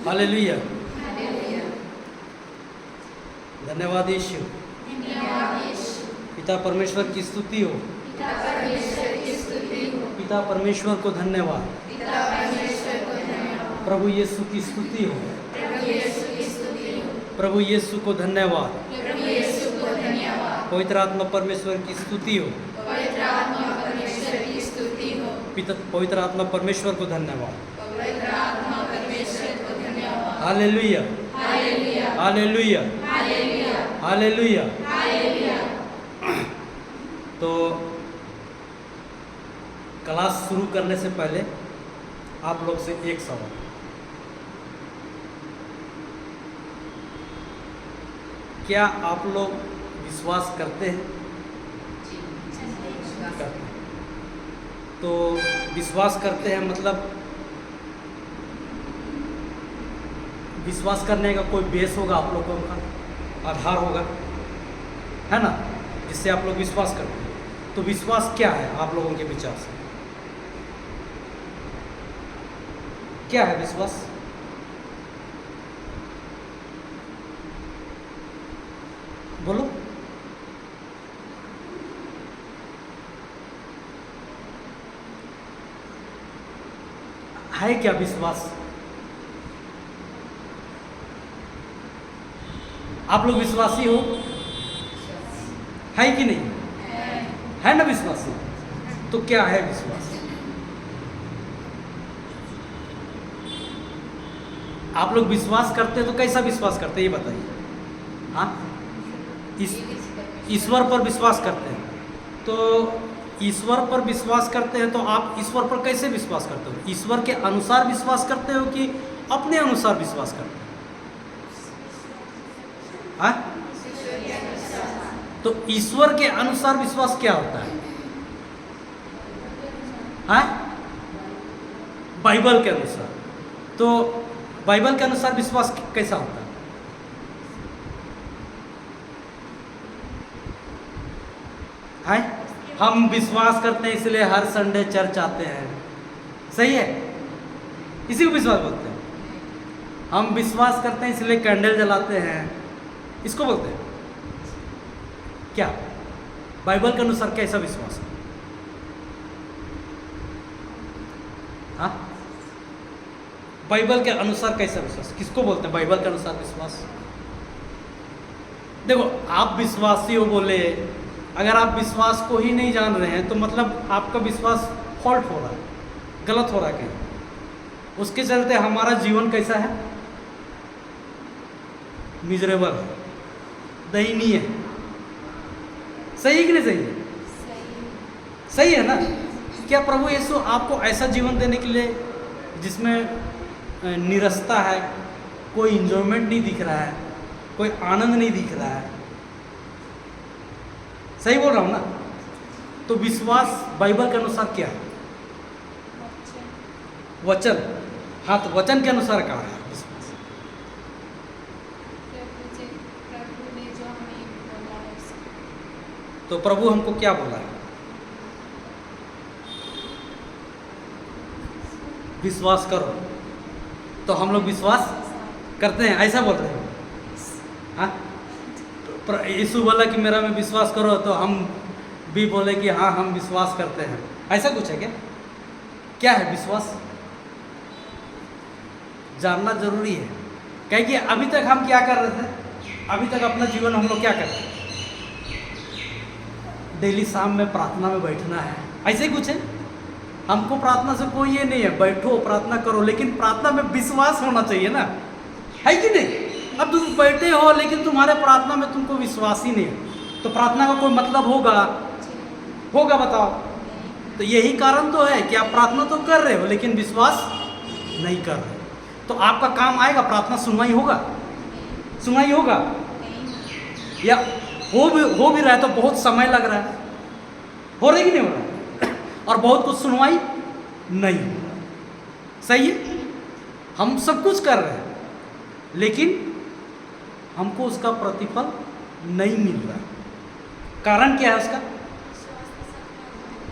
Hallelujah. धन्यवाद यीशु। पिता परमेश्वर की स्तुति हो। पिता परमेश्वर को धन्यवाद। प्रभु यीशु की स्तुति हो। प्रभु यीशु को धन्यवाद। पवित्र आत्मा परमेश्वर की स्तुति हो। पिता पवित्र आत्मा परमेश्वर को धन्यवाद। Hallelujah, hallelujah, hallelujah. तो क्लास शुरू करने से पहले आप लोग से एक सवाल, क्या आप लोग विश्वास करते हैं? करते हैं। तो विश्वास करते हैं मतलब विश्वास करने का कोई बेस होगा, आप लोगों का आधार होगा, है ना, जिससे आप लोग विश्वास करते हैं। तो विश्वास क्या है आप लोगों के विचार से? क्या है विश्वास? बोलो। है क्या विश्वास? आप लोग विश्वासी हो? है कि नहीं? है ना विश्वासी? तो क्या है विश्वास? आप लोग विश्वास करते हैं तो कैसा विश्वास करते हैं ये बताइए। हाँ, ईश्वर पर विश्वास करते हैं। तो ईश्वर पर विश्वास करते हैं तो आप ईश्वर पर कैसे विश्वास करते हो? ईश्वर के अनुसार विश्वास करते हो कि अपने अनुसार विश्वास करते हो? हाँ? तो ईश्वर के अनुसार विश्वास क्या होता है? हाँ? बाइबल के अनुसार। तो बाइबल के अनुसार विश्वास कैसा होता है? हाँ? हम विश्वास करते हैं इसलिए हर संडे चर्च आते हैं, सही है? इसी को विश्वास बोलते हैं। हम विश्वास करते हैं इसलिए कैंडल जलाते हैं, इसको बोलते हैं क्या? बाइबल के अनुसार कैसा विश्वास है? हाँ? बाइबल के अनुसार कैसा विश्वास किसको बोलते हैं? बाइबल के अनुसार विश्वास। देखो, आप विश्वासी हो बोले, अगर आप विश्वास को ही नहीं जान रहे हैं तो मतलब आपका विश्वास फॉल्ट हो रहा है, गलत हो रहा है कहीं। उसके चलते हमारा जीवन कैसा है? मिजरेबल है, दयनीय है। सही है कि नहीं सही है? सही है ना? क्या प्रभु यीशु आपको ऐसा जीवन देने के लिए जिसमें निरस्ता है, कोई इंजॉयमेंट नहीं दिख रहा है, कोई आनंद नहीं दिख रहा है? सही बोल रहा हूँ ना? तो विश्वास बाइबल के अनुसार क्या है? वचन। हाँ, तो वचन के अनुसार कहाँ है विश्वास? तो प्रभु हमको क्या बोला है? विश्वास करो। तो हम लोग विश्वास करते हैं, ऐसा बोल रहे हैं। हाँ, तो यीशु बोला कि मेरा में विश्वास करो, तो हम भी बोले कि हाँ हम विश्वास करते हैं। ऐसा कुछ है क्या? क्या है विश्वास? जानना जरूरी है। कहे कि अभी तक हम क्या कर रहे थे? अभी तक अपना जीवन हम लोग क्या कर रहे हैं? डेली शाम में प्रार्थना में बैठना है, ऐसे ही कुछ है। हमको प्रार्थना से कोई ये नहीं है, बैठो प्रार्थना करो, लेकिन प्रार्थना में विश्वास होना चाहिए ना, है कि नहीं? अब तुम बैठे हो लेकिन तुम्हारे प्रार्थना में तुमको विश्वास ही नहीं है, तो प्रार्थना का कोई मतलब होगा? होगा बताओ? तो यही कारण तो है कि आप प्रार्थना तो कर रहे हो लेकिन विश्वास नहीं कर रहे। तो आपका काम आएगा, प्रार्थना सुनवाई होगा? सुनवाई होगा? या हो भी रहा है तो बहुत समय लग रहा है, हो रहा है कि नहीं हो रहा है? और बहुत कुछ सुनवाई नहीं हो रहा। सही है? हम सब कुछ कर रहे हैं लेकिन हमको उसका प्रतिफल नहीं मिल रहा। कारण क्या है उसका?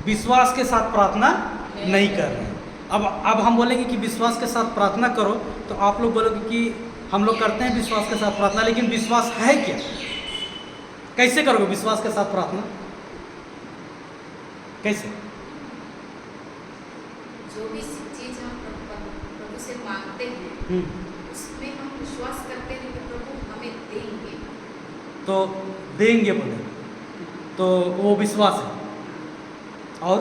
विश्वास के साथ प्रार्थना नहीं कर रहे हैं। अब हम बोलेंगे कि विश्वास के साथ प्रार्थना करो, तो आप लोग बोलोगे कि हम लोग करते हैं विश्वास के साथ प्रार्थना, लेकिन विश्वास है क्या? कैसे करोगे विश्वास के साथ प्रार्थना? कैसे? जो भी चीज हम प्रभु से मांगते हैं उसमें हम विश्वास करते हैं कि प्रभु हमें देंगे, तो देंगे बोले, तो वो विश्वास है। और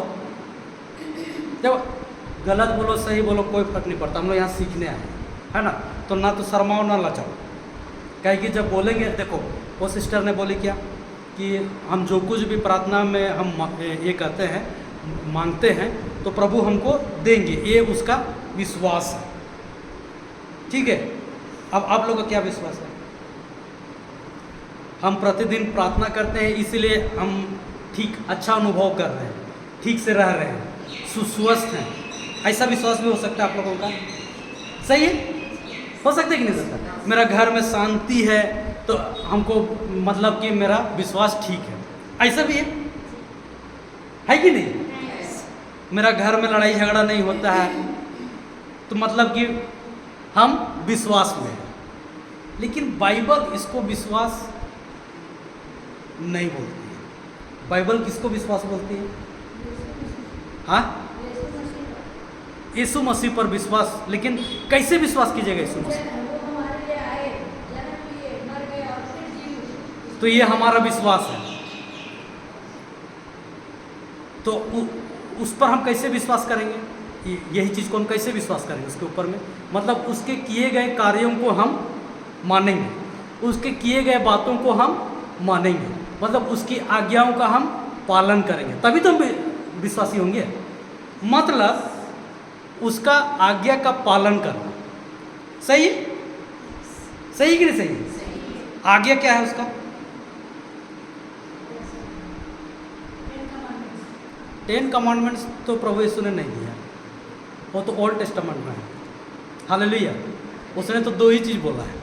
जब गलत बोलो सही बोलो कोई फर्क नहीं पड़ता, हम लोग यहाँ सीखने आए हैं, है ना? तो ना तो शर्माओ ना लजाओ, कहे कि जब बोलेंगे, देखो वो सिस्टर ने बोली क्या कि हम जो कुछ भी प्रार्थना में हम ये कहते हैं मांगते हैं तो प्रभु हमको देंगे, ये उसका विश्वास है। ठीक है, अब आप लोगों का क्या विश्वास है? हम प्रतिदिन प्रार्थना करते हैं इसलिए हम ठीक अच्छा अनुभव कर रहे हैं, ठीक से रह रहे हैं, सुस्वस्थ हैं, ऐसा विश्वास भी हो सकता है आप लोगों का? सही है, हो सकता है कि नहीं सकता? मेरा घर में शांति है तो हमको मतलब कि मेरा विश्वास ठीक है, ऐसा भी है कि नहीं? मेरा घर में लड़ाई झगड़ा नहीं होता है तो मतलब कि हम विश्वास में हैं। लेकिन बाइबल इसको विश्वास नहीं बोलती है। बाइबल किसको विश्वास बोलती है? हाँ, यीशु मसीह पर विश्वास। लेकिन कैसे विश्वास कीजिएगा यीशु मसीह? तो ये हमारा विश्वास है, तो उस पर हम कैसे विश्वास करेंगे? यही चीज़ को हम कैसे विश्वास करेंगे उसके ऊपर में? मतलब उसके किए गए कार्यों को हम मानेंगे, उसके किए गए बातों को हम मानेंगे, मतलब उसकी आज्ञाओं का हम पालन करेंगे, तभी तो हम विश्वासी होंगे। मतलब उसका आज्ञा का पालन करना। सही है? सही कि नहीं सही है? आज्ञा क्या है उसका? 10 कमांडमेंट्स तो प्रभु यीशु ने नहीं दिया, वो तो ओल्ड टेस्टामेंट में है। हालेलुया। उसने तो 2 ही चीज़ बोला है,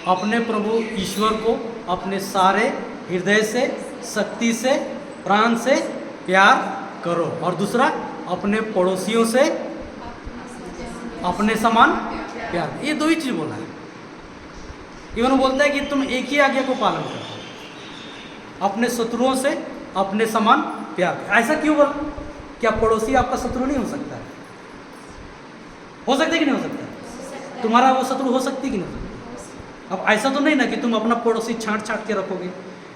अपने प्रभु ईश्वर को अपने सारे हृदय से, शक्ति से, प्राण से प्यार करो, और दूसरा अपने पड़ोसियों से अपने समान प्यार। ये 2 ही चीज़ बोला है। इवन बोलता है कि तुम एक ही आज्ञा को पालन करो, अपने शत्रुओं से अपने समान प्यार। ऐसा क्यों बोला? क्या पड़ोसी आपका शत्रु नहीं हो सकता है? हो सकता है कि नहीं हो सकता? तुम्हारा वो शत्रु हो सकती कि नहीं हो सकती? अब ऐसा तो नहीं ना कि तुम अपना पड़ोसी छांट छांट के रखोगे,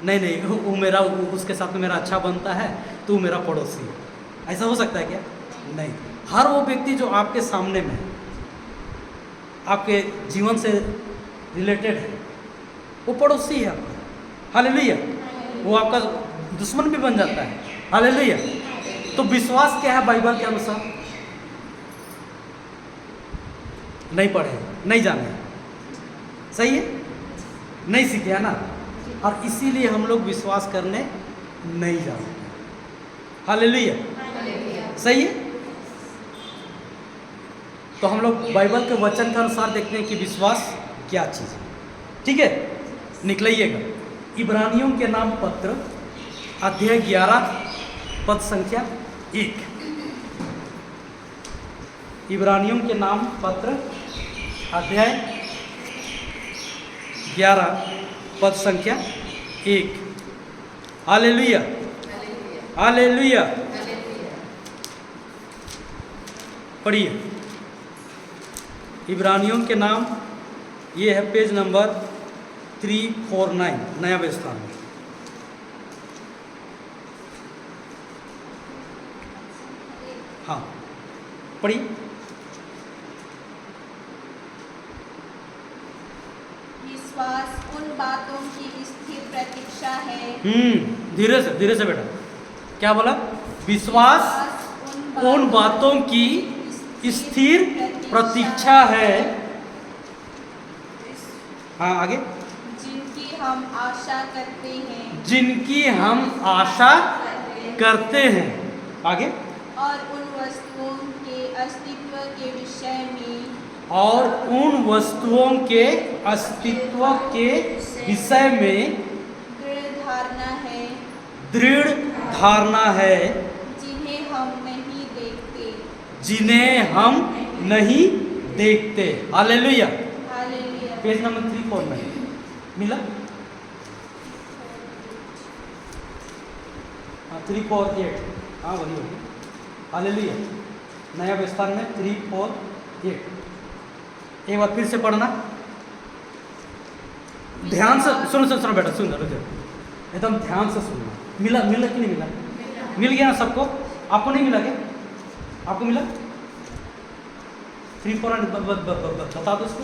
नहीं नहीं वो मेरा, उसके साथ में मेरा अच्छा बनता है, तू मेरा पड़ोसी है। ऐसा हो सकता है क्या? नहीं। हर वो व्यक्ति जो आपके सामने में है, आपके जीवन से रिलेटेड है, वो पड़ोसी है आपका। हालेलुया। वो आपका दुश्मन भी बन जाता है। हालेलुया। तो विश्वास क्या है बाइबल के अनुसार? नहीं पढ़े, नहीं जाने, सही है, नहीं सीखे, है ना? और इसीलिए हम लोग विश्वास करने नहीं जानते। हालेलुया। सही है। तो हम लोग बाइबल के वचन के अनुसार देखते हैं कि विश्वास क्या चीज़ है। ठीक है, निकलाइएगा। इब्रानियों के नाम पत्र अध्याय 11 पद संख्या 1। इब्रानियों के नाम पत्र अध्याय 11 पद संख्या 1। Hallelujah, hallelujah. पढ़िए। इब्रानियों के नाम, ये है पेज नंबर 349 नया व्यवस्था में। हाँ, पढ़िए। विश्वास उन बातों की स्थिर प्रतीक्षा है। धीरे से बेटा, क्या बोला? विश्वास उन बातों की स्थिर प्रतीक्षा है। हाँ, आगे। जिनकी हम आशा करते हैं। जिनकी हम आशा करते हैं। आगे। और उन वस्तुओं के अस्तित्व के विषय में। और उन वस्तुओं के अस्तित्व के विषय में दृढ़ धारणा है। दृढ़ धारणा है। जिन्हें हम नहीं देखते। जिन्हें हम नहीं देखते। हालेलुया। हालेलुया। पेज नंबर 3-4 में मिला। 3-4-8, हाँ वही होगी। हालेलुया। नया व्यवस्थान में 3-4-8। एक बार फिर से पढ़ना, ध्यान से सुनो बेटा, सुनो रुको, एकदम ध्यान से सुनना। मिला कि नहीं मिला? मिल गया ना सबको? आपको नहीं मिला क्या? आपको मिला? 3-4 बता दो उसको।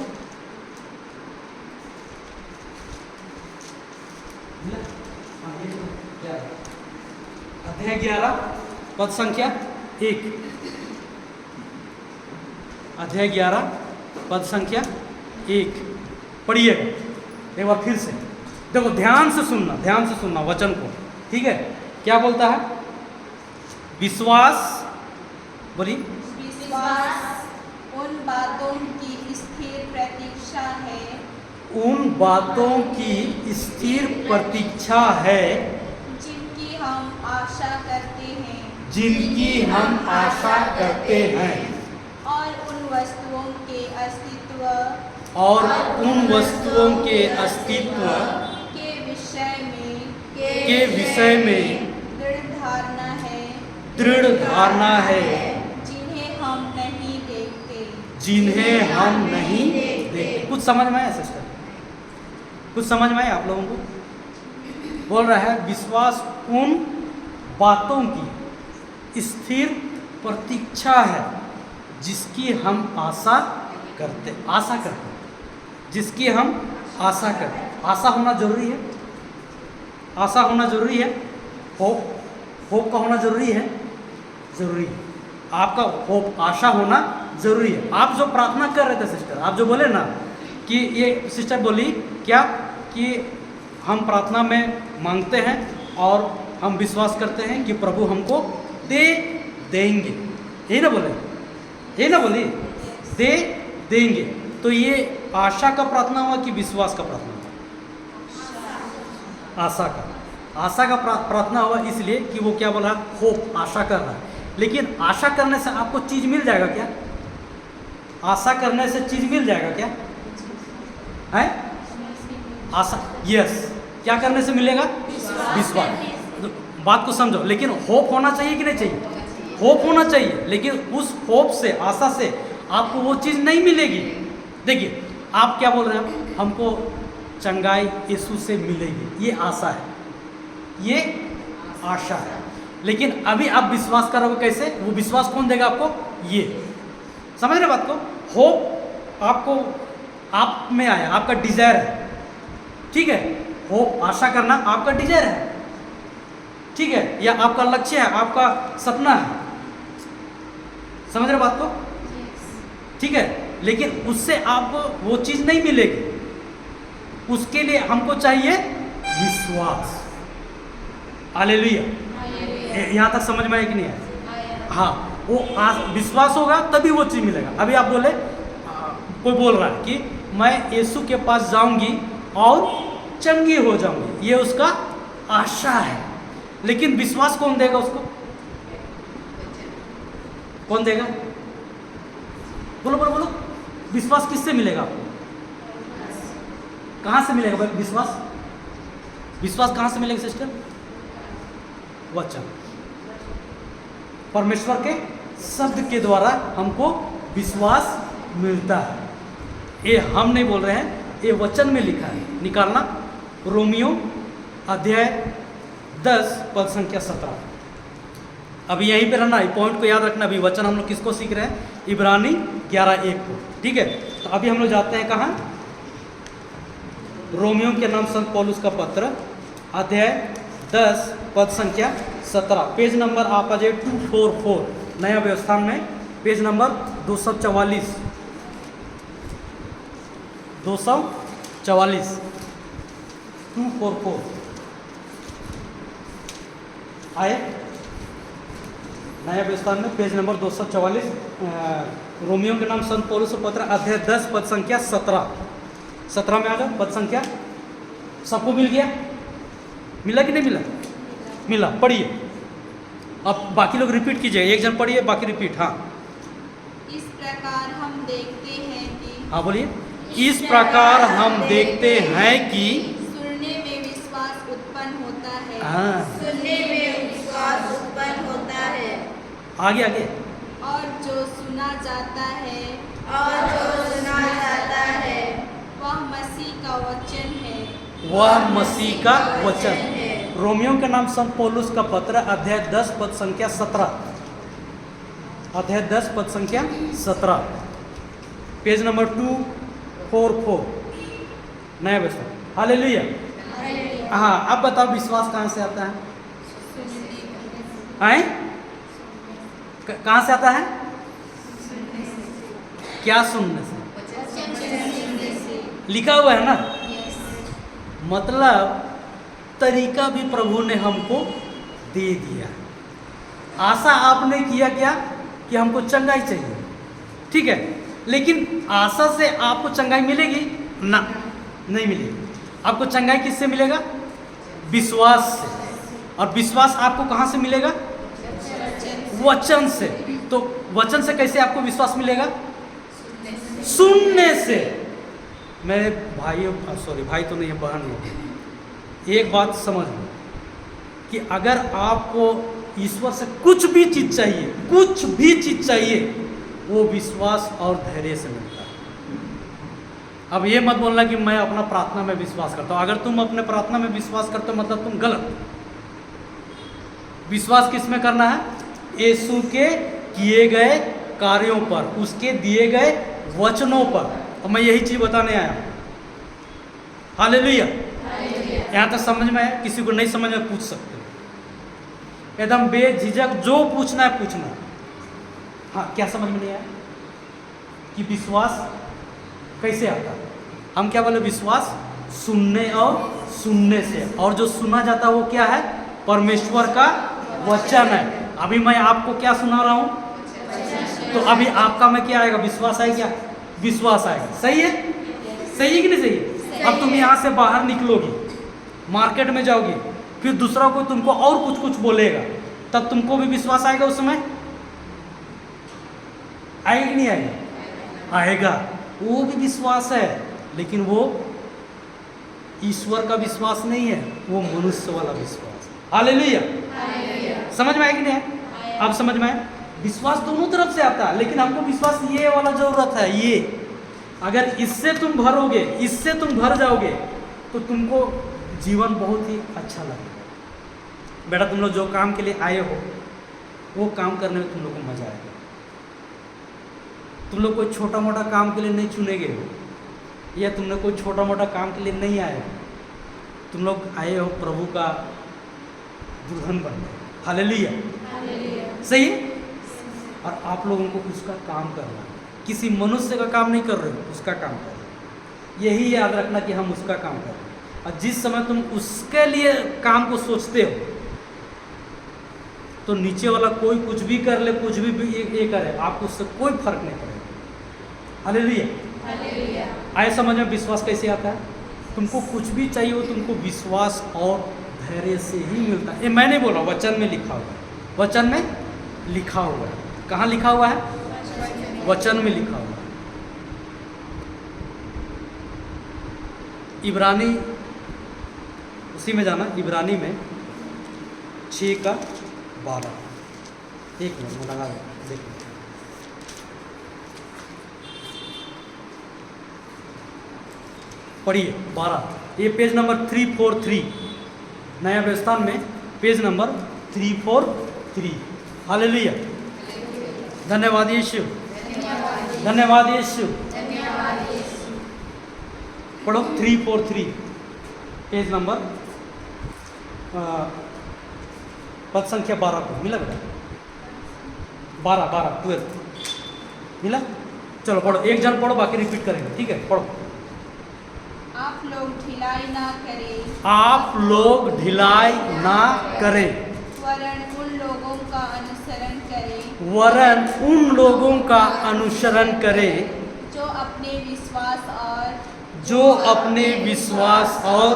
मिला? हाँ, ये तो 11, अध्याय 11 पद संख्या 1। अध्याय 11 पद संख्या 1 पढ़िएगा एक बार फिर से। देखो ध्यान से सुनना वचन को, ठीक है? क्या बोलता है? विश्वास, बोलिए। विश्वास उन बातों की स्थिर प्रतीक्षा है, उन बातों की स्थिर प्रतीक्षा है जिनकी हम आशा करते हैं, जिनकी हम आशा करते हैं, और उन वस्तुओं के अस्तित्व और उन वस्तुओं के अस्तित्व के विषय में दृढ़ धारणा है, जिन्हें हम नहीं देखते। कुछ समझ में आया सिस्टर? कुछ समझ में आया आप लोगों को? बोल रहा है विश्वास उन बातों की स्थिर प्रतीक्षा है जिसकी हम आशा करते, जिसकी हम आशा करते। आशा होना जरूरी है, आशा होना जरूरी है। होप का होना जरूरी है, जरूरी है। आपका होप, आशा होना जरूरी है। आप जो प्रार्थना कर रहे थे सिस्टर, आप जो बोले ना कि ये सिस्टर बोली क्या कि हम प्रार्थना में मांगते हैं और हम विश्वास करते हैं कि प्रभु हमको दे देंगे, यही ना बोले? यही ना बोली? दे देंगे। तो ये आशा का प्रार्थना हुआ कि विश्वास का प्रार्थना हुआ? आशा का प्रार्थना हुआ, इसलिए कि वो क्या बोला? होप, आशा कर रहा है। लेकिन आशा करने से आपको चीज मिल जाएगा क्या? आशा करने से चीज मिल जाएगा क्या? है आशा, यस। क्या करने से मिलेगा? विश्वास। बात को समझो। लेकिन होप होना चाहिए कि नहीं चाहिए? होप होना चाहिए। लेकिन उस होप से, आशा से आपको वो चीज़ नहीं मिलेगी। देखिए आप क्या बोल रहे हैं? हमको चंगाई यीशु से मिलेगी, ये आशा है, ये आशा है। लेकिन अभी आप विश्वास करोगे कैसे? वो विश्वास कौन देगा आपको? ये समझ रहे बात को? होप आपको, आप में आया, आपका डिजायर है, ठीक है? होप, आशा करना आपका डिजायर है, ठीक है? या आपका लक्ष्य है, आपका सपना है। समझ रहे बात को? ठीक है? लेकिन उससे आपको वो चीज नहीं मिलेगी। उसके लिए हमको चाहिए विश्वास। हालेलुया। यहाँ तक समझ में आया कि नहीं आया? हाँ, वो विश्वास होगा तभी वो चीज मिलेगा। अभी आप बोले, कोई बोल रहा है कि मैं यीशु के पास जाऊंगी और चंगी हो जाऊंगी, ये उसका आशा है। लेकिन विश्वास कौन देगा उसको? कौन देगा? बोलो बोलो बोलो। विश्वास किससे मिलेगा आपको? कहां से मिलेगा भाई विश्वास? विश्वास कहां से मिलेगा सिस्टर? वचन, परमेश्वर के शब्द के द्वारा हमको विश्वास मिलता है। ये हम नहीं बोल रहे हैं, ये वचन में लिखा है। निकालना रोमियो अध्याय 10 पद संख्या 17। अभी यहीं पे रहना, पॉइंट को याद रखना। अभी वचन हम लोग किसको सीख रहे हैं? इब्रानी 11:1 को, ठीक है? तो अभी हम लोग जाते हैं कहाँ? रोमियो के नाम संत पौलुस का पत्र, अध्याय 10 पद संख्या 17। पेज नंबर आप आ जाए 244, नया व्यवस्थान में पेज नंबर 244 244 244 आए। नया व्यवस्थान में पेज नंबर 244, रोमियो के नाम संत पौलुस पत्र, अध्याय 10 पद संख्या 17 में आ जाओ। पद संख्या सबको मिल गया? मिला कि नहीं मिला? मिला। पढ़िए। अब बाकी लोग रिपीट कीजिए, एक जन पढ़िए, बाकी रिपीट। हाँ इस प्रकार हम देखते हैं कि हाँ बोलिए। इस प्रकार हम देखते हैं कि सुनने में विश्वास उत्पन्न होता है। हाँ सुनने में विश्वास उत्पन्न होता है आगे आगे। और जो सुना जाता है और जो सुना जाता है वह मसीह का वचन है। वह मसीह का वचन। है। रोमियो का नाम संत पौलुस का पत्र अध्याय 10 पद संख्या 17। अध्याय 10 पद संख्या 17, पेज नंबर 244, नया व्यवस्था। हालेलुया। हाँ अब बताओ विश्वास कहाँ से आता है? हैं? कहाँ से आता है? क्या सुनने से? लिखा हुआ है ना। मतलब तरीका भी प्रभु ने हमको दे दिया। आशा आपने किया क्या कि हमको चंगाई चाहिए, ठीक है, लेकिन आशा से आपको चंगाई मिलेगी ना? नहीं मिलेगी। आपको चंगाई किससे मिलेगा? विश्वास से। और विश्वास आपको कहाँ से मिलेगा? वचन से। तो वचन से कैसे आपको विश्वास मिलेगा? सुनने से। मेरे भाइयों, सॉरी भाई तो नहीं है, बहन लोग, एक बात समझ लो कि अगर आपको ईश्वर से कुछ भी चीज़ चाहिए, कुछ भी चीज़ चाहिए, वो विश्वास और धैर्य से मिलता है। अब ये मत बोलना कि मैं अपना प्रार्थना में विश्वास करता हूँ। अगर तुम अपने प्रार्थना में विश्वास करते हो मतलब तुम गलत। विश्वास किस में करना है? यीशु के किए गए कार्यों पर, उसके दिए गए वचनों पर। और मैं यही चीज़ बताने आया हूँ। हालेलुया। यहाँ तक समझ में है? किसी को नहीं समझ में पूछ सकते हो, एकदम बेझिझक जो पूछना है पूछना। हाँ क्या समझ में नहीं आया कि विश्वास कैसे आता है? हम क्या बोले? विश्वास सुनने और सुनने से। और जो सुना जाता है वो क्या है? परमेश्वर का वचन है। अभी मैं आपको क्या सुना रहा हूँ? तो अभी आपका में क्या आएगा? विश्वास आएगा। क्या? विश्वास आएगा। सही है? सही है कि नहीं सही है? अब तुम यहाँ से बाहर निकलोगी, मार्केट में जाओगी, फिर दूसरा कोई तुमको और कुछ कुछ बोलेगा, तब तुमको भी विश्वास आएगा उस समय? आएगा कि नहीं आएगा? आएगा। वो भी विश्वास है, लेकिन वो ईश्वर का विश्वास नहीं है, वो मनुष्य वाला विश्वास है। हालेलुया। समझ में आया कि नहीं? अब समझ में आया? विश्वास दोनों तरफ से आता है, लेकिन हमको विश्वास ये वाला जरूरत है। ये अगर इससे तुम भरोगे, इससे तुम भर जाओगे, तो तुमको जीवन बहुत ही अच्छा लगेगा। बेटा तुम लोग जो काम के लिए आए हो, वो काम करने में तुम लोग को मजा आएगा। तुम लोग कोई छोटा मोटा काम के लिए नहीं चुने गए हो, या तुमने कोई छोटा मोटा काम के लिए नहीं आए हो। तुम लोग आए हो प्रभु का दुल्हन बनने। हालेलुया। सही है? और आप लोगों को उसका काम करना है। किसी मनुष्य का काम नहीं कर रहे हो, उसका काम कर रहे हो। यही याद रखना कि हम उसका काम कर रहे हैं। और जिस समय तुम उसके लिए काम को सोचते हो, तो नीचे वाला कोई कुछ भी कर ले, कुछ भी ये करे, आपको उससे कोई फर्क नहीं पड़ेगा। हालेलुया। आए समझ में विश्वास कैसे आता है? तुमको कुछ भी चाहिए हो, तुमको विश्वास और धैर्य से ही मिलता है। ये मैं नहीं बोल रहा, वचन में लिखा हुआ है। वचन में लिखा हुआ है। कहाँ लिखा हुआ है? वचन में लिखा हुआ है। इब्रानी, उसी में जाना, इब्रानी में 6:12। एक मिनट में लगा देखो। पढ़िए 12। ये पेज नंबर 343, नया व्यवस्थान में पेज नंबर 343। हालेलुया। धन्यवाद यीशु। धन्यवाद यीशु। पढ़ो 343, पेज नंबर पद संख्या 12 को मिला बेटा? 12 मिला? चलो पढ़ो, एक जन पढ़ो, बाकी रिपीट करेंगे, ठीक है? पढ़ो। आप लोग ढिलाई ना करें। आप लोग ढिलाई ना करें, वरन उन लोगों का अनुसरण करें। वरन उन लोगों का अनुसरण करें जो अपने विश्वास और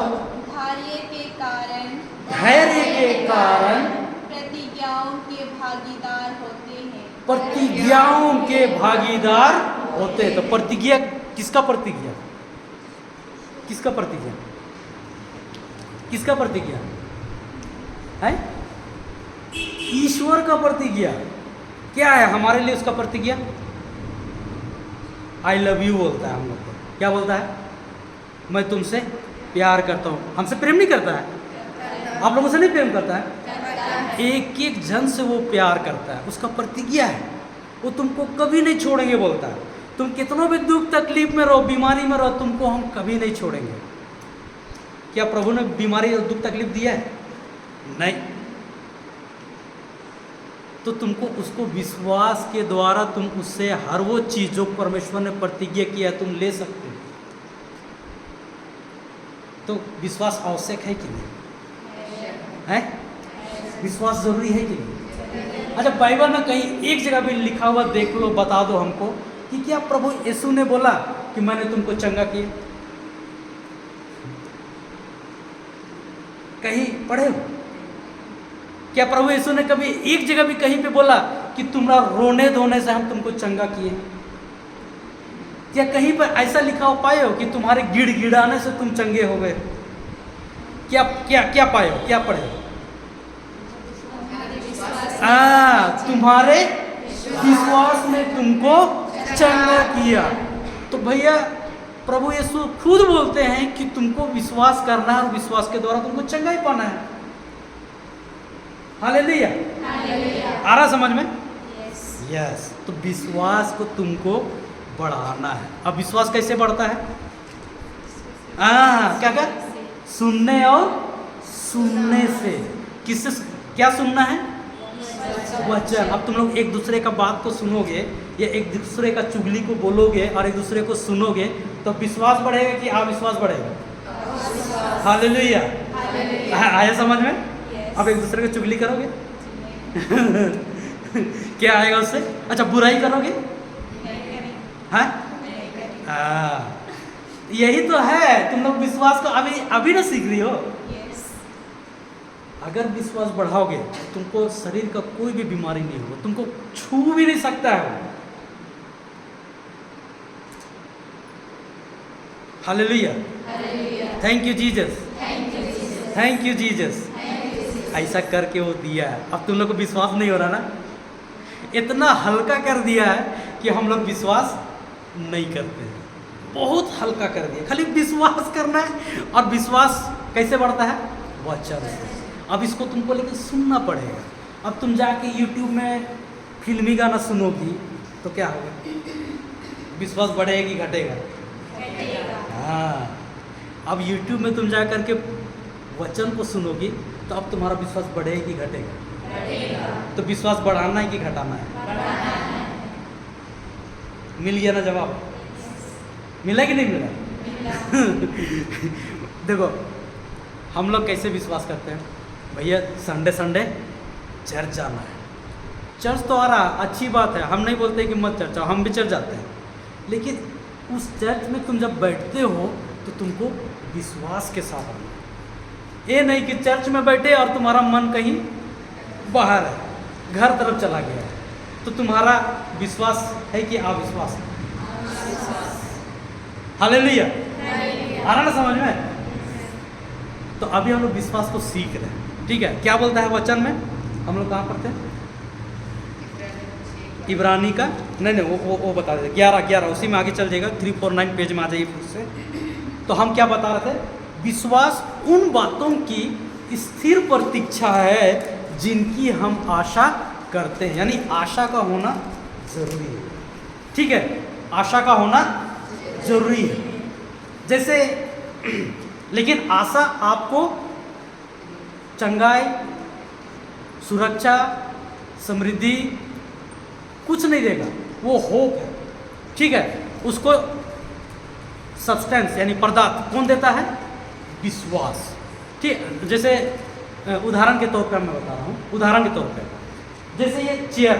धैर्य के कारण प्रतिज्ञाओं के भागीदार होते हैं। प्रतिज्ञाओं के भागीदार होते हैं। तो प्रतिज्ञा किसका प्रतिज्ञा? किसका प्रतिज्ञा? किसका प्रतिज्ञा है? ईश्वर का प्रतिज्ञा। क्या है हमारे लिए उसका प्रतिज्ञा? आई लव यू बोलता है हम लोग को। क्या बोलता है? मैं तुमसे प्यार करता हूँ। हमसे प्रेम नहीं करता है? आप लोगों से नहीं प्रेम करता है? एक एक जन से वो प्यार करता है, उसका प्रतिज्ञा है। वो तुमको कभी नहीं छोड़ेंगे बोलता है। तुम कितनों भी दुख तकलीफ में रहो, बीमारी में रहो, तुमको हम कभी नहीं छोड़ेंगे। क्या प्रभु ने बीमारी और दुख तकलीफ दिया है? नहीं। तो तुमको उसको विश्वास के द्वारा तुम उससे हर वो चीज जो परमेश्वर ने प्रतिज्ञा किया है तुम ले सकते हो। तो विश्वास आवश्यक है कि नहीं है? विश्वास जरूरी है कि नहीं? अच्छा, बाइबल में कहीं एक जगह भी लिखा हुआ देख लो, बता दो हमको कि क्या प्रभु यीशु ने बोला कि मैंने तुमको चंगा किया? कहीं पढ़े हो? क्या प्रभु यीशु ने कभी एक जगह भी कहीं पे बोला कि तुम्हारा रोने धोने से हम तुमको चंगा किए? क्या कहीं पर ऐसा लिखा हो पाए हो कि तुम्हारे गिड़गिड़ाने से तुम चंगे हो गए? क्या क्या क्या पाए हो? क्या पढ़े हो? तुम्हारे विश्वास ने तुमको चंगा किया। तो भैया प्रभु यीशु खुद बोलते हैं कि तुमको विश्वास करना है और विश्वास के द्वारा तुमको चंगा ही पाना है। हालेलुया। आ रहा समझ में? यस। तो विश्वास को तुमको बढ़ाना है। अब विश्वास कैसे बढ़ता है? क्या क्या? सुनने और सुनने से। किससे क्या सुनना है? वचन। अब तुम लोग एक दूसरे का बात को सुनोगे या एक दूसरे का चुगली को बोलोगे और एक दूसरे को सुनोगे तो विश्वास बढ़ेगा कि अविश्वास बढ़ेगा? हालेलुया। आया समझ में? अब एक दूसरे को चुगली करोगे क्या आएगा उससे? अच्छा, बुराई करोगे? हाँ, यही तो है। तुम लोग विश्वास को अभी ना सीख रही हो। अगर विश्वास बढ़ाओगे तो तुमको शरीर का कोई भी बीमारी नहीं होगा, तुमको छू भी नहीं सकता है। Hallelujah. Thank you Jesus. Thank you Jesus. ऐसा करके वो दिया है। अब तुम लोग को विश्वास नहीं हो रहा ना? इतना हल्का कर दिया है कि हम लोग विश्वास नहीं करते। बहुत हल्का कर दिया। खाली विश्वास करना है। और विश्वास कैसे बढ़ता है? वचन से। अब इसको तुमको लेकिन सुनना पड़ेगा। अब तुम जाके YouTube में फिल्मी गाना सुनोगी तो क्या होगा? विश्वास बढ़ेगा कि घटेगा? हाँ। अब YouTube में तुम जा करके वचन को सुनोगी तो अब तुम्हारा विश्वास बढ़ेगा कि घटेगा? तो विश्वास बढ़ाना है कि घटाना है? मिल गया ना जवाब? मिला कि नहीं मिला? देखो हम लोग कैसे विश्वास करते हैं भैया? संडे चर्च जाना है। चर्च तो आ रहा, अच्छी बात है, हम नहीं बोलते कि मत चर्च आओ, हम भी चर्च जाते हैं। लेकिन उस चर्च में तुम जब बैठते हो तो तुमको विश्वास के साथ आना। ये नहीं कि चर्च में बैठे और तुम्हारा मन कहीं बाहर है, घर तरफ चला गया है, तो तुम्हारा विश्वास है कि अविश्वास? हालेलुया। आ रहा ना समझ में? तो अभी हम लोग विश्वास को सीख रहे हैं। ठीक है, क्या बोलता है वचन में? हम लोग कहाँ पढ़ते हैं? इब्रानी का नहीं वो बता देते 11 उसी में आगे चल जाएगा। 349 पेज में आ जाइए फिर से। तो हम क्या बता रहे थे? विश्वास उन बातों की स्थिर प्रतीक्षा है जिनकी हम आशा करते हैं। यानी आशा का होना जरूरी है। ठीक है, आशा का होना जरूरी है। जैसे लेकिन आशा आपको चंगाई, सुरक्षा, समृद्धि कुछ नहीं देगा। वो होप है। ठीक है, उसको सब्सटेंस यानी पदार्थ कौन देता है? विश्वास। ठीक, जैसे उदाहरण के तौर पर मैं बता रहा हूँ। उदाहरण के तौर पर जैसे ये चेयर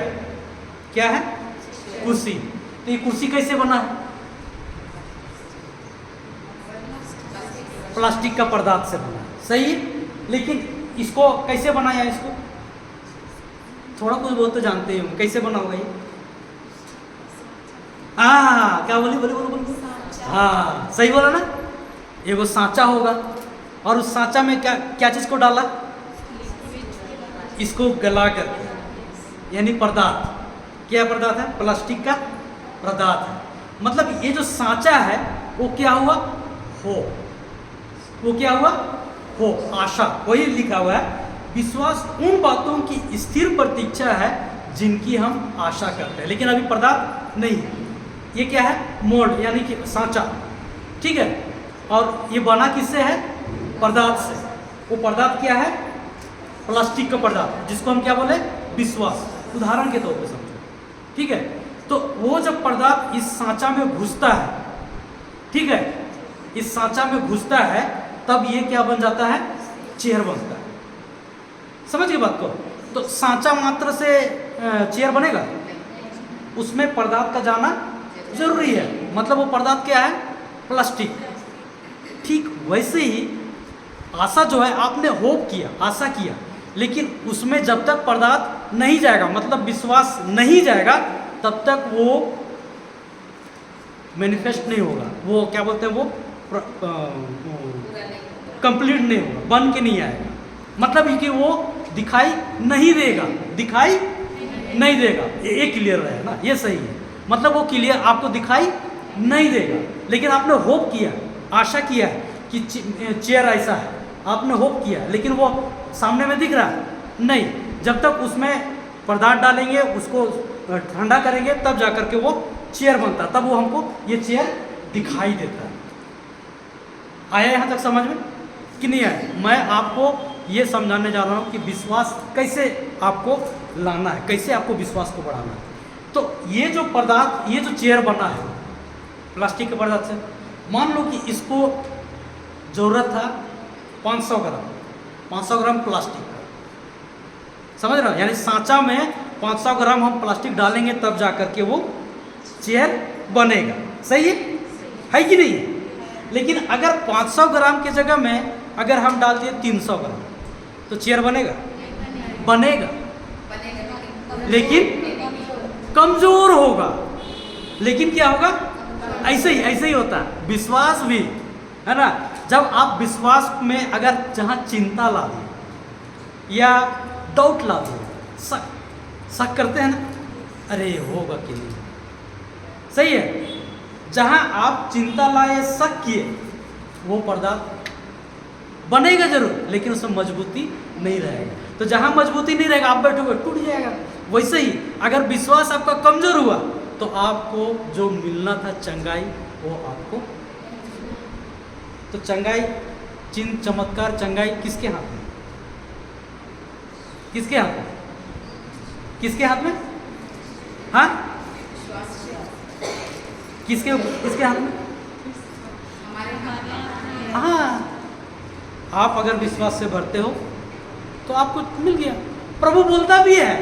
क्या है? कुर्सी। तो ये कुर्सी कैसे बना है? प्लास्टिक का पदार्थ से बना है, सही है। लेकिन इसको कैसे बनाया? इसको थोड़ा कुछ बहुत तो जानते ही होंगे, कैसे बना होगा ये? हाँ, क्या बोली बोली बोली बोली? हाँ, सही बोला ना। ये वो सांचा होगा, और उस सांचा में क्या क्या चीज़ को डाला? इसको गला करके, यानी पदार्थ। क्या पदार्थ है? प्लास्टिक का पदार्थ है। मतलब ये जो सांचा है वो क्या हुआ? हो। वो क्या हुआ? हो, आशा। वही लिखा हुआ है, विश्वास उन बातों की स्थिर प्रतीक्षा है जिनकी हम आशा करते हैं, लेकिन अभी पदार्थ नहीं है। ये क्या है? मोल्ड, यानी कि सांचा। ठीक है, और ये बना किससे है? पदार्थ से। वो पदार्थ क्या है? प्लास्टिक का पदार्थ, जिसको हम क्या बोले? विश्वास। उदाहरण के तौर पे समझो, ठीक है। तो वो जब पदार्थ इस सांचा में घुसता है, ठीक है, इस सांचा में घुसता है, तब ये क्या बन जाता है? चेयर बनता है। समझ गए बात को? तो सांचा मात्र से चेयर बनेगा? उसमें पदार्थ का जाना जरूरी है। मतलब वो पदार्थ क्या है? प्लास्टिक। ठीक वैसे ही आशा जो है, आपने होप किया, आशा किया, लेकिन उसमें जब तक पदार्थ नहीं जाएगा, मतलब विश्वास नहीं जाएगा, तब तक वो मैनिफेस्ट नहीं होगा। वो क्या बोलते हैं? वो कंप्लीट नहीं होगा, बन के नहीं आएगा। मतलब ये कि वो दिखाई नहीं देगा, दिखाई नहीं देगा। ये क्लियर रहे ना, ये सही है। मतलब वो क्लियर आपको दिखाई नहीं देगा, लेकिन आपने होप किया, आशा किया है कि चेयर ऐसा है, आपने होप किया, लेकिन वो सामने में दिख रहा है नहीं। जब तक उसमें पदार्थ डालेंगे, उसको ठंडा करेंगे, तब जाकर के वो चेयर बनता है, तब वो हमको ये चेयर दिखाई देता है। आया यहाँ तक समझ में कि नहीं आया? मैं आपको ये समझाने जा रहा हूँ कि विश्वास कैसे आपको लाना है, कैसे आपको विश्वास को बढ़ाना है। तो ये जो पदार्थ, ये जो चेयर बना है प्लास्टिक के पदार्थ से, मान लो कि इसको ज़रूरत था 500 ग्राम, 500 ग्राम प्लास्टिक का, समझ रहे हो? यानी सांचा में 500 ग्राम हम प्लास्टिक डालेंगे, तब जा कर के वो चेयर बनेगा। सही है कि नहीं? लेकिन अगर 500 ग्राम की जगह में अगर हम डाल दिए 300 ग्राम, तो चेयर बनेगा? बनेगा, लेकिन कमजोर होगा। लेकिन क्या होगा? ऐसे ही होता है विश्वास भी, है ना। जब आप विश्वास में अगर जहाँ चिंता ला दी या डाउट ला दो, शक करते हैं ना, अरे होगा कि नहीं, सही है। जहाँ आप चिंता लाए, शक किए, वो पदार्थ बनेगा जरूर, लेकिन उसमें मजबूती नहीं रहेगा। तो जहाँ मजबूती नहीं रहेगा, आप बैठोगे टूट जाएगा। वैसे ही अगर विश्वास आपका कमजोर हुआ, तो आपको जो मिलना था चंगाई, वो आपको, तो चंगाई, चिन्ह, चमत्कार, चंगाई किसके हाथ में? किसके हाथ में? किसके हाथ में? हाँ, किसके हाथ में? हाँ, आप अगर विश्वास से भरते हो तो आपको मिल गया। प्रभु बोलता भी है,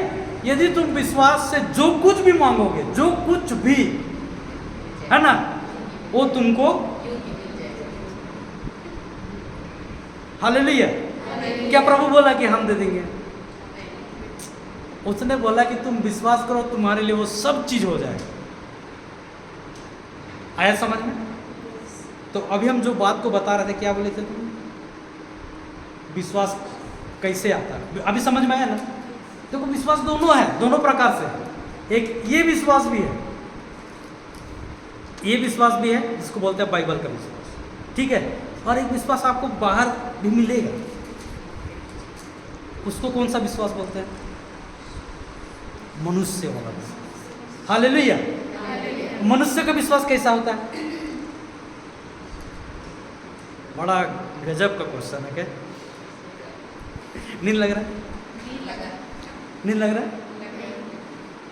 यदि तुम विश्वास से जो कुछ भी मांगोगे, जो कुछ भी, है ना, वो तुमको, हालेलुया। क्या प्रभु बोला कि हम दे देंगे? उसने बोला कि तुम विश्वास करो, तुम्हारे लिए वो सब चीज हो जाएगा। आया समझ में? तो अभी हम जो बात को बता रहे थे, क्या बोले थे तुम? विश्वास कैसे आता है, अभी समझ में आया ना? देखो, विश्वास दोनों है, दोनों प्रकार से है। एक ये विश्वास भी है, ये विश्वास भी है जिसको बोलते हैं बाइबल का विश्वास, ठीक है। और एक विश्वास आपको बाहर भी मिलेगा, उसको कौन सा विश्वास बोलते हैं? मनुष्य वाला विश्वास। हालेलुया। मनुष्य का विश्वास कैसा होता है? बड़ा गजब का क्वेश्चन है। क्या नींद लग रहा है? नींद लग रहा है?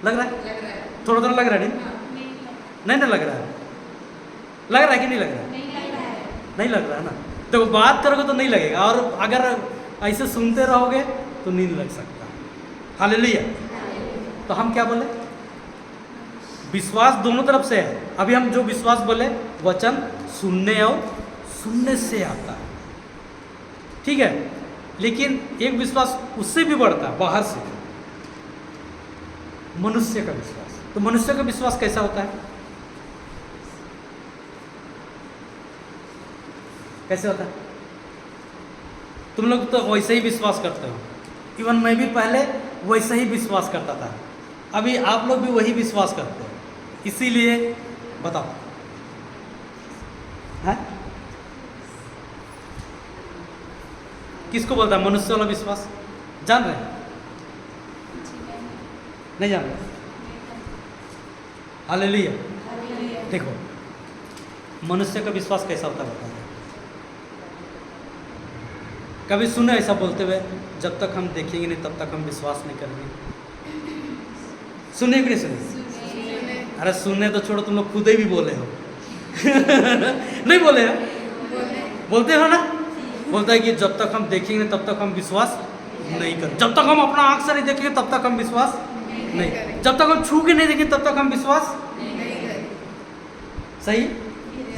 लग रहा है? थोड़ा थोड़ा लग रहा है? नहीं ना लग रहा है? लग रहा है कि नहीं लग रहा है? नहीं लग रहा है ना। तो बात करोगे तो नहीं लगेगा, और अगर ऐसे सुनते रहोगे तो नींद लग सकता है। हालेलुया। तो हम क्या बोले? विश्वास दोनों तरफ से है। अभी हम जो विश्वास बोले, वचन सुनने और सुनने से आता है, ठीक है। लेकिन एक विश्वास उससे भी बढ़ता है, बाहर से। मनुष्य का विश्वास। तो मनुष्य का विश्वास कैसा होता है? कैसे होता है? तुम लोग तो वैसे ही विश्वास करते हो, इवन मैं भी पहले वैसे ही विश्वास करता था, अभी आप लोग भी वही विश्वास करते हो, इसीलिए बताओ है किसको बोलता है मनुष्य वाला विश्वास? जान रहे हैं? नहीं जान रहे? हालेलुया। देखो मनुष्य का विश्वास कैसा होता है बताइए। कभी सुने ऐसा बोलते हुए, जब तक हम देखेंगे नहीं तब तक हम विश्वास नहीं करेंगे? सुने कि नहीं सुने? अरे सुनने तो छोड़ो, तुम लोग खुद ही भी बोले हो नहीं बोले हो? बोलते हो ना? बोलता है कि जब तक हम देखेंगे तब तक हम विश्वास नहीं करें, जब तक हम अपना आंख से नहीं देखेंगे तब तक हम विश्वास नहीं, जब तक हम छू के नहीं देखेंगे तब तक हम विश्वास सही,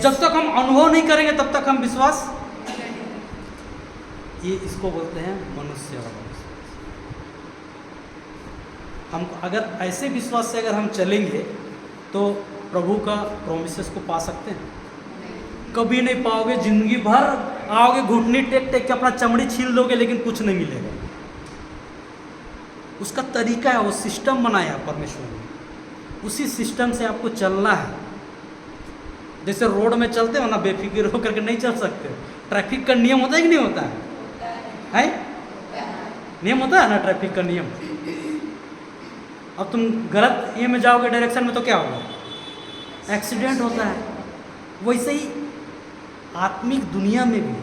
जब तक हम अनुभव नहीं करेंगे तब तक हम विश्वास। ये इसको बोलते हैं मनुष्य वाला विश्वास। हमको अगर ऐसे विश्वास से अगर हम चलेंगे तो प्रभु का प्रोमिसेस को पा सकते हैं? कभी नहीं पाओगे। जिंदगी भर आओगे, घुटनी टेक टेक के अपना चमड़ी छील दोगे, लेकिन कुछ नहीं मिलेगा। उसका तरीका है, वो सिस्टम बनाया परमेश्वर ने, उसी सिस्टम से आपको चलना है। जैसे रोड में चलते हो ना, बेफिक्र होकर के नहीं चल सकते। ट्रैफिक का नियम होता है कि नहीं होता है? नियम होता है ना ट्रैफिक का नियम। अब तुम गलत ये में जाओगे डायरेक्शन में तो क्या होगा? एक्सीडेंट होता है। वैसे ही आत्मिक दुनिया में भी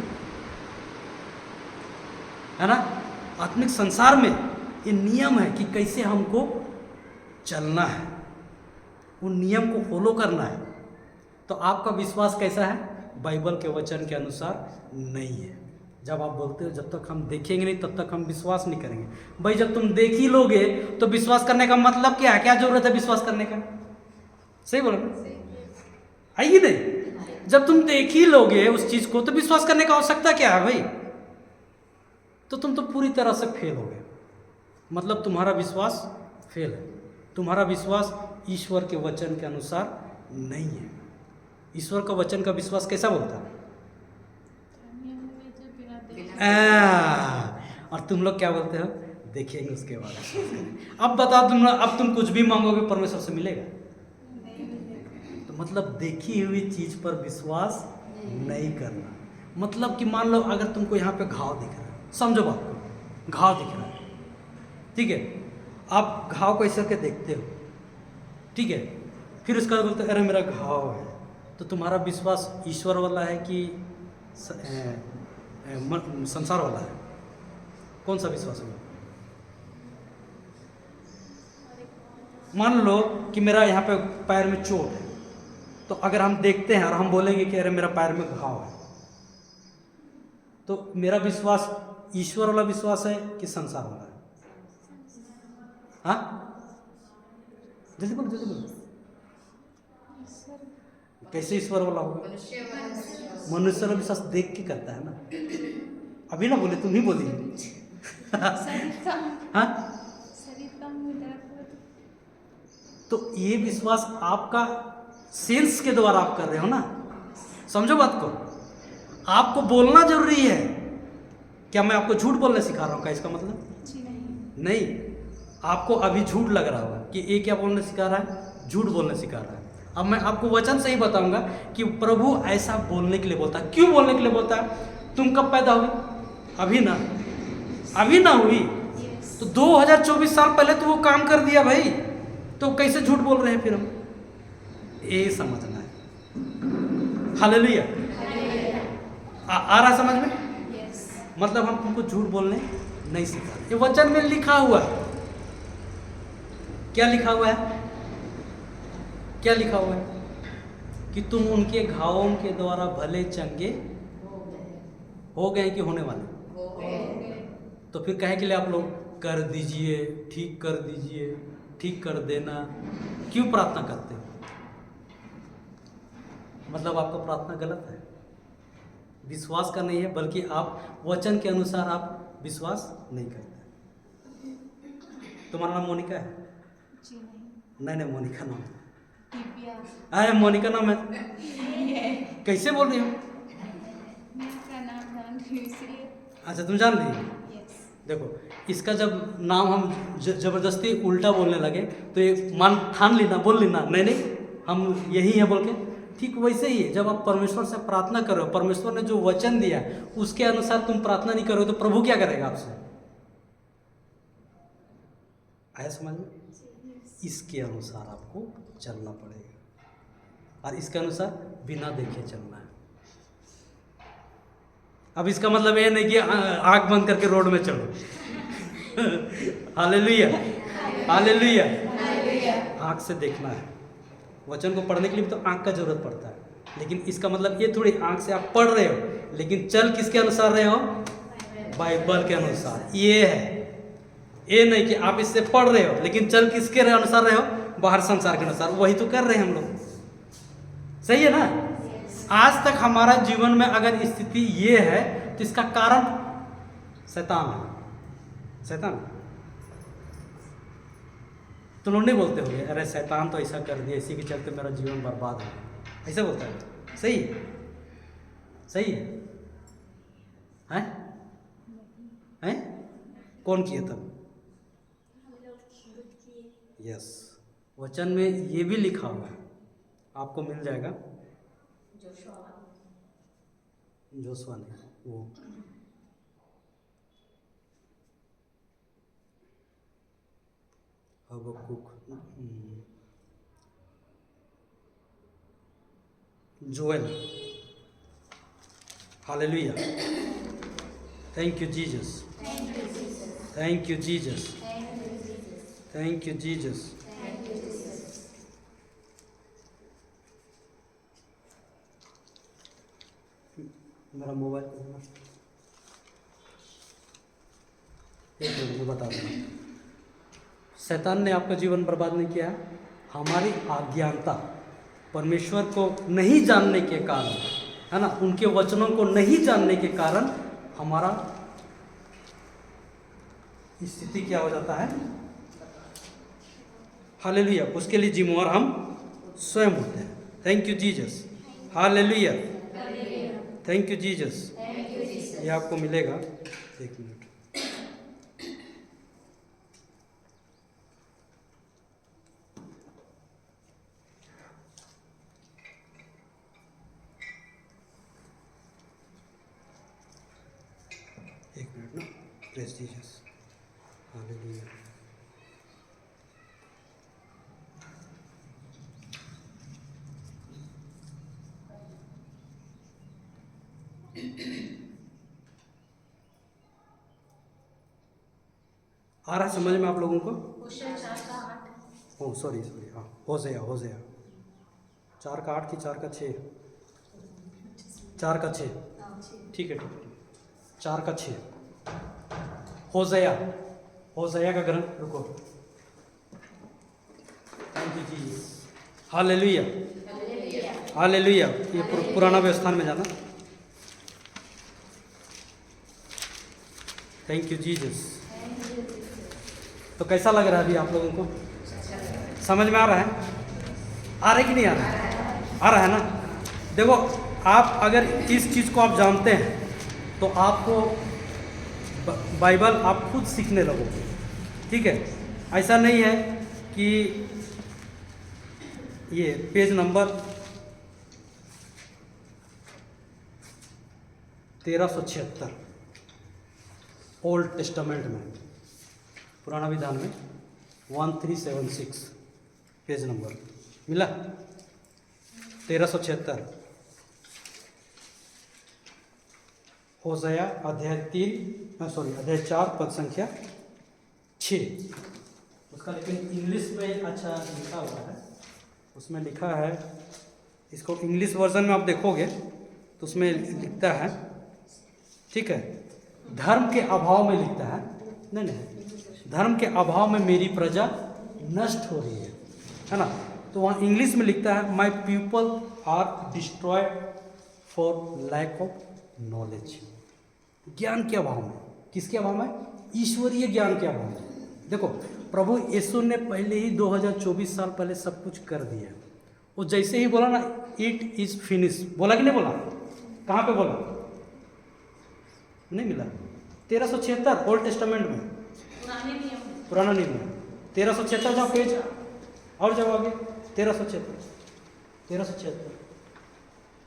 है ना, आत्मिक संसार में ये नियम है कि कैसे हमको चलना है, उन नियम को फॉलो करना है। तो आपका विश्वास कैसा है? बाइबल के वचन के अनुसार नहीं है। जब आप बोलते हो जब तक हम देखेंगे नहीं तब तक हम विश्वास नहीं करेंगे, भाई जब तुम देख ही लोगे तो विश्वास करने का मतलब क्या है? क्या जरूरत है विश्वास करने का? सही बोलो है कि नहीं? जब तुम देख ही लोगे उस चीज को तो विश्वास करने का आवश्यकता क्या है भाई? तो तुम तो पूरी तरह से फेल हो गए, मतलब तुम्हारा विश्वास फेल है। तुम्हारा विश्वास ईश्वर के वचन के अनुसार नहीं है। ईश्वर का वचन का विश्वास कैसा बोलता है? और तुम लोग क्या बोलते हो? देखेंगे उसके बाद। अब बताओ तुम, अब तुम कुछ भी मांगोगे परमेश्वर से मिलेगा? तो मतलब देखी हुई चीज पर विश्वास नहीं करना। मतलब कि मान लो अगर तुमको यहाँ पे घाव दिख रहा है, समझो बात को, घाव दिख रहा है, ठीक है, आप घाव को ऐसे करके देखते हो, ठीक है, फिर उसके बाद बोलते अरे मेरा घाव है, तो तुम्हारा विश्वास ईश्वर वाला है कि संसार वाला है? कौन सा विश्वास होगा? मान लो कि मेरा यहाँ पे पैर में चोट है, तो अगर हम देखते हैं और हम बोलेंगे कि अरे मेरा पैर में घाव है, तो मेरा विश्वास ईश्वर वाला विश्वास है कि संसार वाला है? हाँ जल्दी बोलो, जल्दी बोलो। कैसे ईश्वर वाला होगा? मनुष्य वाला विश्वास देख के करता है ना। अभी ना बोले, तुम ही बोली। हाँ तो ये विश्वास आपका सेंस के द्वारा आप कर रहे हो ना। समझो बात को, आपको बोलना जरूरी है। क्या मैं आपको झूठ बोलने सिखा रहा हूँ? क्या इसका मतलब? नहीं, आपको अभी झूठ लग रहा होगा कि ये क्या बोलने सिखा रहा है? झूठ बोलने सिखा रहा है। अब मैं आपको वचन से ही बताऊंगा कि प्रभु ऐसा बोलने के लिए बोलता है। क्यों बोलने के लिए बोलता है? तुम कब पैदा हुई? अभी ना, अभी ना हुई तो 2024 साल पहले तो वो काम कर दिया भाई, तो कैसे झूठ बोल रहे हैं फिर हम? ये समझना है। हालेलुया। आ रहा समझ में? मतलब हम तुमको झूठ बोलने नहीं सिखा रहे। ये वचन में लिखा हुआ है। क्या लिखा हुआ है? क्या लिखा हुआ है? कि तुम उनके घावों के द्वारा भले चंगे हो गए कि होने वाले? तो फिर कहे के लिए आप लोग कर दीजिए, ठीक कर दीजिए, ठीक कर देना, क्यों प्रार्थना करते हो? मतलब आपका प्रार्थना गलत है, विश्वास का नहीं है, बल्कि आप वचन के अनुसार आप विश्वास नहीं करते। तुम्हारा नाम मोनिका है? जी नहीं। नहीं नहीं, मोनिका नाम है। दिव्या। अरे मोनिका नाम है, कैसे बोल रही हो? मैं आपका नाम जान रही हूँ इसलिए। अच्छा तुम जान रही हो। यस। देखो इसका जब नाम हम जबरदस्ती उल्टा बोलने लगे तो ये मान ठान लेना, बोल लेना नहीं नहीं हम यही है बोल के। ठीक वैसे ही है, जब आप परमेश्वर से प्रार्थना कर रहे हो, परमेश्वर ने जो वचन दिया है उसके अनुसार तुम प्रार्थना नहीं करोगे तो प्रभु क्या करेगा आपसे? आया समझ में? इसके अनुसार आपको चलना पड़ेगा और इसके अनुसार बिना देखे चलना है। अब इसका मतलब ये नहीं कि आंख बंद करके रोड में चलो। Hallelujah hallelujah. आंख से देखना है। वचन को पढ़ने के लिए भी तो आंख का जरूरत पड़ता है, लेकिन इसका मतलब ये थोड़ी आंख से आप पढ़ रहे हो लेकिन चल किसके अनुसार रहे हो? बाइबल के अनुसार। ये है, ये नहीं कि आप इससे पढ़ रहे हो लेकिन चल किसके अनुसार रहे हो? बाहर संसार के अनुसार। वही तो कर रहे हैं हम लोग, सही है ना? आज तक हमारा जीवन में अगर स्थिति ये है तो इसका कारण शैतान है। शैतान तो लोग नहीं बोलते होंगे अरे शैतान तो ऐसा कर दिया, इसी के चलते मेरा जीवन बर्बाद हो गया, ऐसा बोलता है। सही है? सही है? हैं? हैं? कौन किया तब? यस, वचन में ये भी लिखा हुआ है, आपको मिल जाएगा। जोशुआ ने वो Habakkuk, Joel. Hallelujah. Thank you Jesus, thank you Jesus, thank you Jesus. मेरा मोबाइल एक मिनट में बता दूँगा। शैतान ने आपका जीवन बर्बाद नहीं किया, हमारी अज्ञानता, परमेश्वर को नहीं जानने के कारण, है ना, उनके वचनों को नहीं जानने के कारण हमारा स्थिति क्या हो जाता है? हालेलुया। उसके लिए जिम्मेवार हम स्वयं होते हैं। Thank you Jesus. Hallelujah. Thank you Jesus. ये आपको मिलेगा। एक मिनट, ना, प्रेज जीसस। हालेलुया। आ रहा है समझ में आप लोगों को? ओह सॉरी, हाँ, होसेया 4:8 की 4:6? 4:6, ठीक है, 4:6। होसेया का ग्रंथ, रुको। Thank you ji. Hallelujah hallelujah. ये पुराना व्यवस्थान में जाना। Thank you Jesus. तो कैसा लग रहा है अभी आप लोगों को? समझ में आ रहा है? आ रहा है कि नहीं आ रहा है? आ रहा है ना? देखो, आप अगर इस चीज़ को आप जानते हैं तो आपको बाइबल आप खुद सीखने लगोगे। ठीक है? ऐसा नहीं है कि ये पेज नंबर 1376 ओल्ड टेस्टामेंट में, पुराना विधान में 1376 पेज नंबर मिला। 1376 होसेया अध्याय 4 पद संख्या 6। उसका लेकिन इंग्लिश में अच्छा लिखा हुआ है। उसमें लिखा है, इसको इंग्लिश वर्जन में आप देखोगे तो उसमें लिखता है, ठीक है, धर्म के अभाव में लिखता है, नहीं, धर्म के अभाव में मेरी प्रजा नष्ट हो रही है ना? तो वहाँ इंग्लिश में लिखता है, my people are destroyed for lack of knowledge. ज्ञान के अभाव में। किसके अभाव में? ईश्वरीय ज्ञान के अभाव में। देखो प्रभु यीशु ने पहले ही 2024 साल पहले सब कुछ कर दिया। वो जैसे ही बोला ना इट इज फिनिश, बोला कि नहीं बोला? कहाँ पे बोला? नहीं मिला। 1376 ओल्ड टेस्टामेंट में, पुराना नियम में 1376 जाओ पेज और जाओ आगे 1376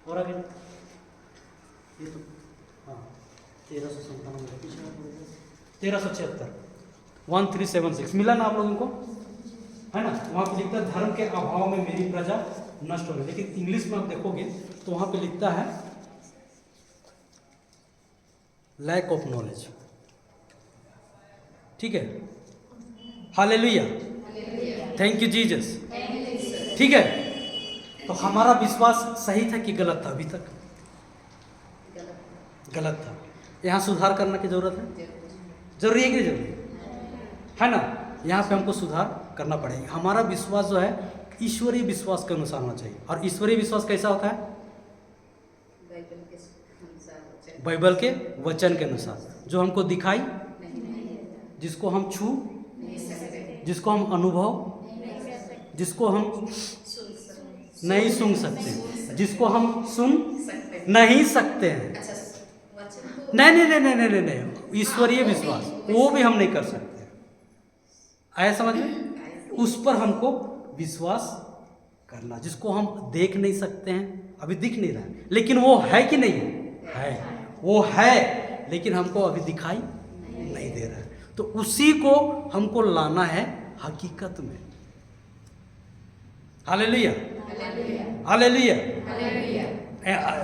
और आगे ये तो हाँ 1376 1376 मिला ना आप लोगों को, है ना? वहाँ पे लिखता है धर्म के अभाव में मेरी प्रजा नष्ट हो गई, लेकिन इंग्लिश में आप देखोगे तो वहाँ पे लिखता है लैक ऑफ नॉलेज। ठीक है, हालेलुया, थैंक यू जीसस। ठीक है, तो हमारा विश्वास सही था कि गलत था? अभी तक गलत था। यहाँ सुधार करने की जरूरत है, जरूरी है कि नहीं जरूरी है ना? यहाँ पे हमको सुधार करना पड़ेगा। हमारा विश्वास जो है ईश्वरीय विश्वास के अनुसार होना चाहिए। और ईश्वरीय विश्वास कैसा होता है? बाइबल के वचन के अनुसार, जो हमको दिखाई, जिसको हम छू, जिसको हम अनुभव, जिसको हम नहीं सुन सकते, जिसको हम सुन नहीं सकते हैं। नहीं, ईश्वरीय विश्वास वो भी हम नहीं कर सकते। आया समझ में? उस पर हमको विश्वास करना, जिसको हम देख नहीं सकते हैं, अभी दिख नहीं रहा है, लेकिन वो है कि नहीं है? वो है, लेकिन हमको अभी दिखाई नहीं दे रहा है। तो उसी को हमको लाना है हकीकत में। Hallelujah, hallelujah.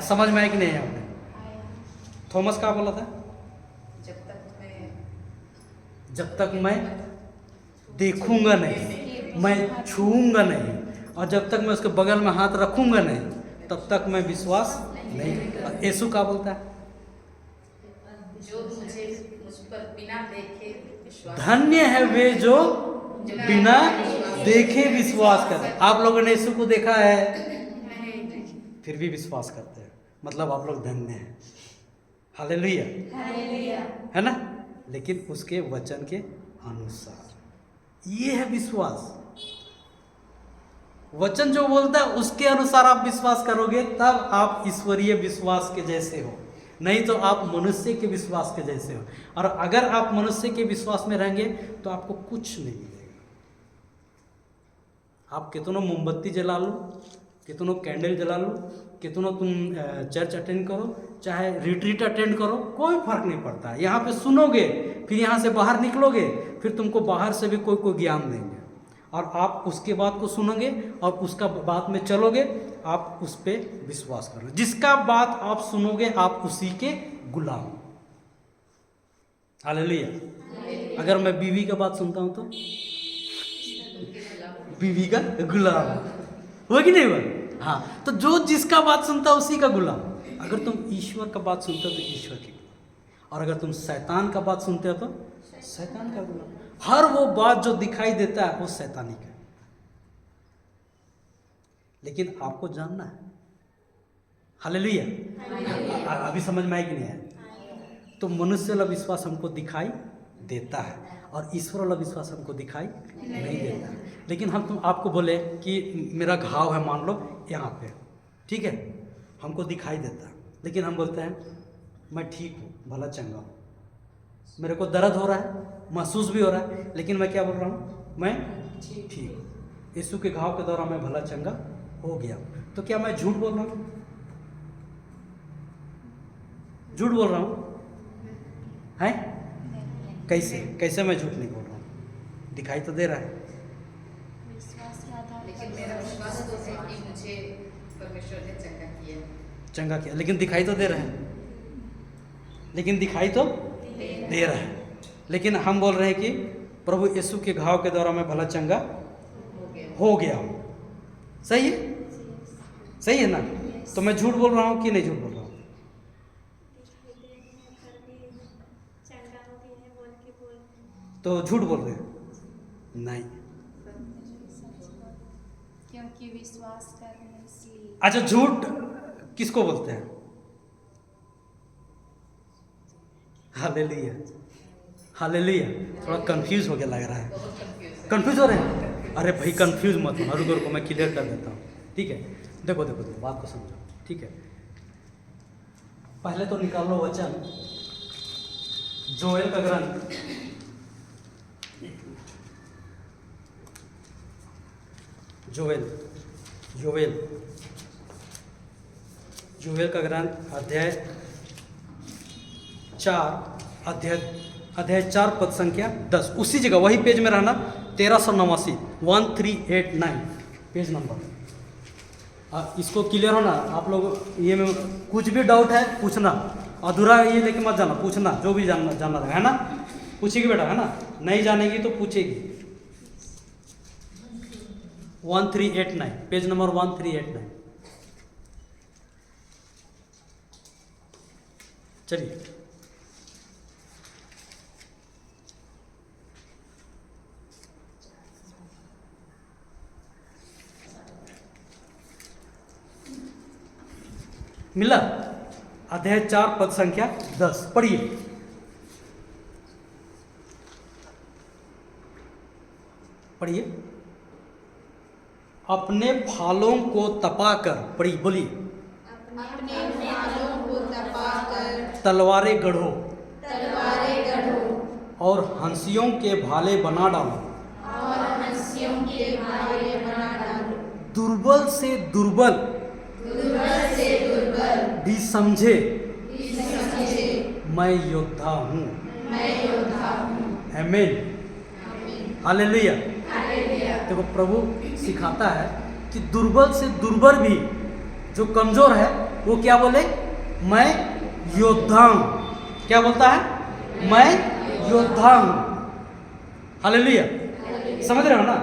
समझ में आया कि नहीं? आपने थॉमस क्या बोला था? जब तक मैं देखूंगा नहीं, मैं छूऊंगा नहीं, और जब तक मैं उसके बगल में हाथ रखूंगा नहीं, तब तक मैं विश्वास नहीं। यीशु क्या बोलता है? जो मुझ पर बिना देखे विश्वास, धन्य है वे जो बिना देखे विश्वास करते हैं। आप लोगों ने यीशु को देखा है फिर भी विश्वास करते हैं, मतलब आप लोग धन्य हैं। हालेलुया, है ना? लेकिन उसके वचन के अनुसार, ये है विश्वास। वचन जो बोलता है उसके अनुसार आप विश्वास करोगे, तब आप ईश्वरीय विश्वास के जैसे हो, नहीं तो आप मनुष्य के विश्वास के जैसे हो। और अगर आप मनुष्य के विश्वास में रहेंगे तो आपको कुछ नहीं मिलेगा। आप कितनों मोमबत्ती जला लो, कितनों कैंडल जला लो, कितनों तुम चर्च अटेंड करो, चाहे रिट्रीट अटेंड करो, कोई फर्क नहीं पड़ता। यहाँ पे सुनोगे, फिर यहाँ से बाहर निकलोगे, फिर तुमको बाहर से भी कोई ज्ञान देंगे, और आप उसके बात को सुनोगे और उसका बात में चलोगे, आप उस पर विश्वास करोगे। जिसका बात आप सुनोगे आप उसी के गुलाम। हालेलुया। अगर मैं बीवी का बात सुनता हूँ तो बीवी का गुलाम हो कि नहीं हुआ? हाँ, तो जो जिसका बात सुनता है उसी का गुलाम। अगर तुम ईश्वर का बात सुनते हो तो ईश्वर की गुलाम, और अगर तुम शैतान का बात सुनते हो तो शैतान का गुलाम। हर वो बात जो दिखाई देता है वो शैतानी का, लेकिन आपको जानना है। हालेलुया। अभी समझ में आया कि नहीं आया? तो मनुष्य वाला विश्वास हमको दिखाई देता है और ईश्वर वाला विश्वास हमको दिखाई नहीं देता है। लेकिन हम तुम आपको बोले कि मेरा घाव है, मान लो यहाँ पे, ठीक है, हमको दिखाई देता है, लेकिन हम बोलते हैं मैं ठीक हूँ, भला चंगा हूँ, मेरे को दर्द हो रहा है, महसूस भी हो रहा है, लेकिन मैं क्या बोल रहा हूँ? मैं ठीक हूँ, यीशु के घाव के दौरान मैं भला चंगा हो गया। तो क्या मैं झूठ बोल रहा हूँ? झूठ बोल रहा हूँ? है कैसे? कैसे मैं झूठ नहीं बोल रहा हूँ? दिखाई तो दे रहा है। लेकिन मेरा विश्वास तो है कि मुझे परमेश्वर ने चंगा किया। चंगा किया, लेकिन दिखाई तो दे रहा है, लेकिन दिखाई तो दे रहा है। लेकिन हम बोल रहे हैं कि प्रभु यीशु के घाव के द्वारा मैं भला चंगा हो गया हूँ। सही है? सही है ना? तो मैं झूठ बोल रहा हूँ कि नहीं झूठ बोल रहा हूँ? तो झूठ बोल रहे हैं? नहीं। क्योंकि विश्वास करने से। अच्छा, झूठ किसको बोलते हैं? Hallelujah, hallelujah. थोड़ा कंफ्यूज हो गया लग रहा है। बहुत कंफ्यूज है। कंफ्यूज हो रहे हैं? अरे भाई कंफ्यूज मत हो, रुको रुको मैं क्लियर कर देता हूँ। ठीक है, देखो देखो देखो बात को समझो। ठीक है, पहले तो निकालो वचन जोएल का ग्रंथ, जोएल का ग्रंथ अध्याय 4 पद संख्या 10, उसी जगह वही पेज में रहना, 1389 1389 पेज नंबर। इसको क्लियर होना आप लोग। ये में कुछ भी डाउट है पूछना, अधूरा ये लेके मत जाना, पूछना जो भी जानना रहेगा, है ना? पूछेगी बेटा, है ना? नहीं जानेगी तो पूछेगी। 1389 पेज नंबर 1389। चलिए, मिला? अध्याय 4 पद संख्या 10 पढ़िए। पढ़िए। अपने फालों को तपाकर, पढ़िए, बोलिए। अपने फालों को तपाकर तलवारें गढ़ो तलवारें गढ़ो और हंसियों के भाले बना डालो। और हंसियों के भाले बना डालो। दुर्बल से दुर्बल भी समझे मैं योद्धा हूँ। आमीन, हालेलुया। देखो प्रभु सिखाता है कि दुर्बल से दुर्बल भी, जो कमजोर है वो क्या बोले? मैं योद्धा हूँ। क्या बोलता है? मैं योद्धा हूँ। हालेलुया। समझ रहे हो ना?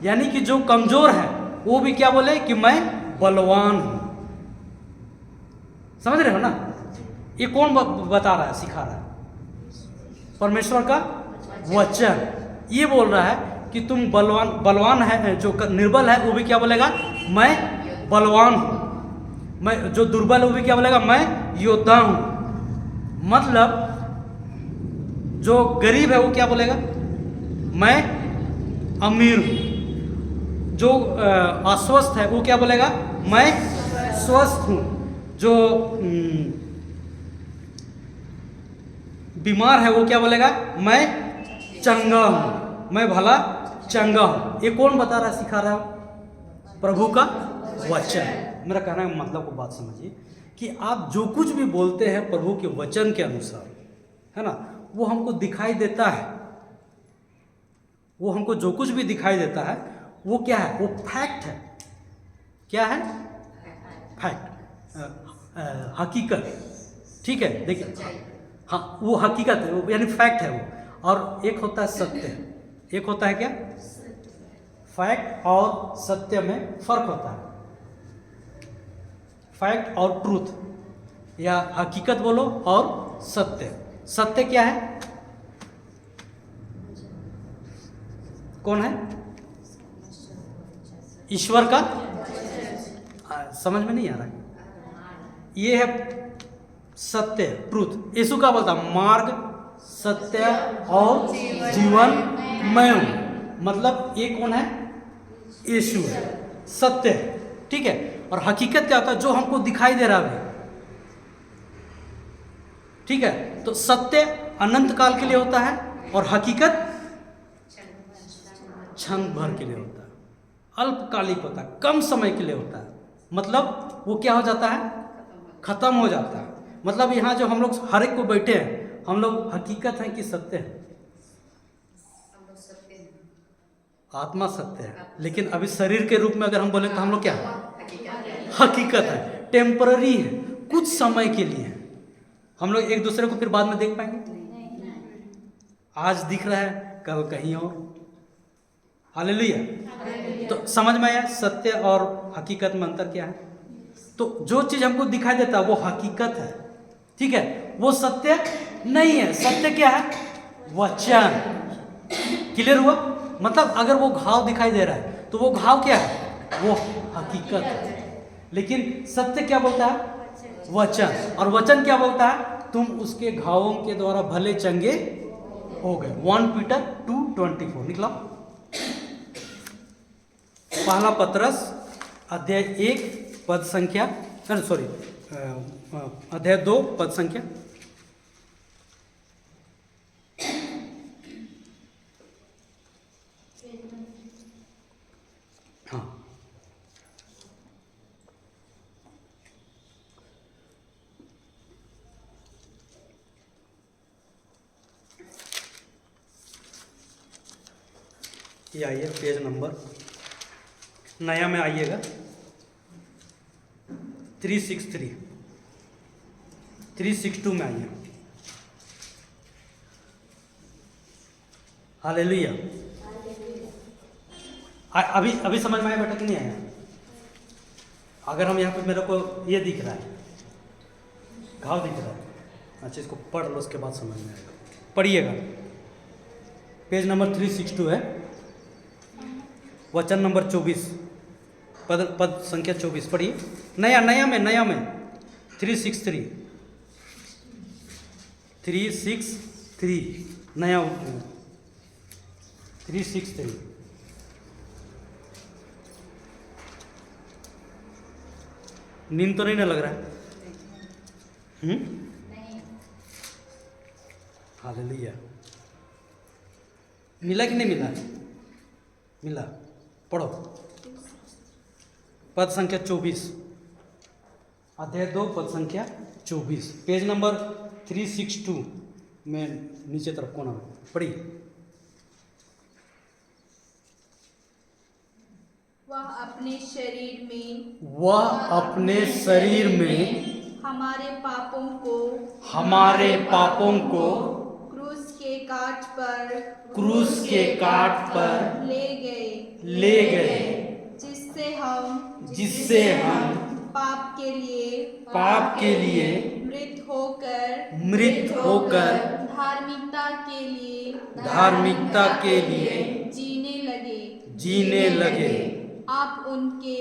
यानी कि जो कमजोर है वो भी क्या बोले कि मैं बलवान हूँ। समझ रहे हो ना? ये कौन बता रहा है, सिखा रहा है? परमेश्वर का वचन। ये बोल रहा है कि तुम बलवान है, जो निर्बल है वो भी क्या बोलेगा? मैं बलवान हूँ। मैं जो दुर्बल है वो भी क्या बोलेगा? मैं योद्धा हूँ। मतलब जो गरीब है वो क्या बोलेगा? मैं अमीर हूँ। जो अस्वस्थ है वो क्या बोलेगा? मैं स्वस्थ हूँ। जो बीमार है वो क्या बोलेगा? मैं चंगा हूँ, मैं भला चंगा हूँ। ये कौन बता रहा है, सिखा रहा है? प्रभु का वचन। मेरा कहना है मतलब को बात समझिए कि आप जो कुछ भी बोलते हैं प्रभु के वचन के अनुसार, है ना, वो हमको दिखाई देता है। वो हमको जो कुछ भी दिखाई देता है वो क्या है? वो फैक्ट है। क्या है? फैक्ट, हकीकत। ठीक है, देखिए, हाँ वो हकीकत है, वो यानी फैक्ट है वो। और एक होता है सत्य। एक होता है क्या? फैक्ट और सत्य में फर्क होता है। फैक्ट और ट्रूथ, या हकीकत बोलो और सत्य। सत्य क्या है? कौन है? ईश्वर का समझ में नहीं आ रहा है। ये है सत्य, ट्रूथ। यीशु का बोलता मार्ग, सत्य और जीवन मैं हूं। मतलब ये कौन है? यीशु है, सत्य है। ठीक है। और हकीकत क्या होता है? जो हमको दिखाई दे रहा है। ठीक है। तो सत्य अनंत काल के लिए होता है और हकीकत क्षण भर के लिए होता है, अल्पकालिक होता है, कम समय के लिए होता है। मतलब वो क्या हो जाता है? खत्म हो जाता है। मतलब यहाँ जो हम लोग हर एक को बैठे हैं, हम लोग हकीकत हैं कि सत्य है? हम लोग सत्य हैं। आत्मा सत्य है, लेकिन अभी शरीर के रूप में अगर हम बोले तो हम लोग क्या है? हकीकत है। हकीकत है, टेम्पररी है, कुछ समय के लिए है। हम लोग एक दूसरे को फिर बाद में देख पाएंगे? आज दिख रहा है, कल कहीं और। हालेलुया। तो समझ में आया सत्य और हकीकत में अंतर क्या है? तो जो चीज हमको दिखाई देता है वो हकीकत है। ठीक है, वो सत्य नहीं है। सत्य क्या है? वचन। क्लियर हुआ? मतलब अगर वो घाव दिखाई दे रहा है तो वो घाव क्या है? वो हकीकत है। लेकिन सत्य क्या बोलता है? वचन। और वचन क्या बोलता है? तुम उसके घावों के द्वारा भले चंगे हो गए। 1 पीटर 2:24 निकला। पहला पतरस अध्याय 1 पद संख्या अध्याय 2 पद संख्या। हाँ, ये आइए पेज नंबर नया में आइएगा 362 में आइए। हालेलुया। अभी समझ में आया बेटा कि नहीं आया? अगर हम यहाँ पे, मेरे को ये दिख रहा है, घाव दिख रहा है, अच्छा इसको पढ़ लो, उसके बाद समझ में आएगा। पढ़िएगा, पेज नंबर 362 है, वचन नंबर 24, पद संख्या 24 पढ़िए। नया में 363 नया 363। नींद तो नहीं ना लग रहा है? नहीं। हालेलुया। मिला कि नहीं मिला? मिला। पढ़ो पद संख्या 24, अध्याय 2 पद संख्या 24, पेज नंबर 362 में नीचे तरफ कोना में पढ़िए। वह अपने शरीर में हमारे पापों को क्रूस के काट पर ले गए, जिससे हम पाप के लिए मृत होकर धार्मिकता के लिए जीने लगे। आप उनके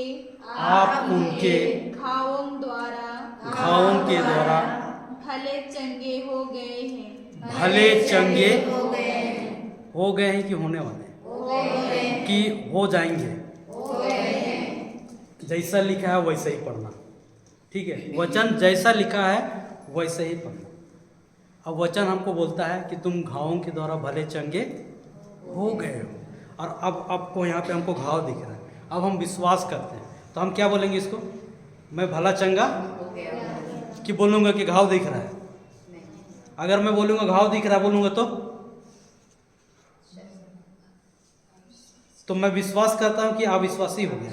घावों के द्वारा भले चंगे हो गए हैं। हो गए हैं कि होने वाले कि हो जाएंगे? जैसा लिखा है वैसा ही पढ़ना, ठीक है? वचन जैसा लिखा है वैसे ही पढ़ना। अब वचन हमको बोलता है कि तुम घावों के द्वारा भले चंगे हो गए हो, और अब आपको यहाँ पे हमको घाव दिख रहा है। अब हम विश्वास करते हैं तो हम क्या बोलेंगे इसको? मैं भला चंगा कि बोलूँगा कि घाव दिख रहा है? अगर मैं बोलूँगा घाव दिख रहा है बोलूँगा तो मैं विश्वास करता हूँ कि अविश्वासी हो गया।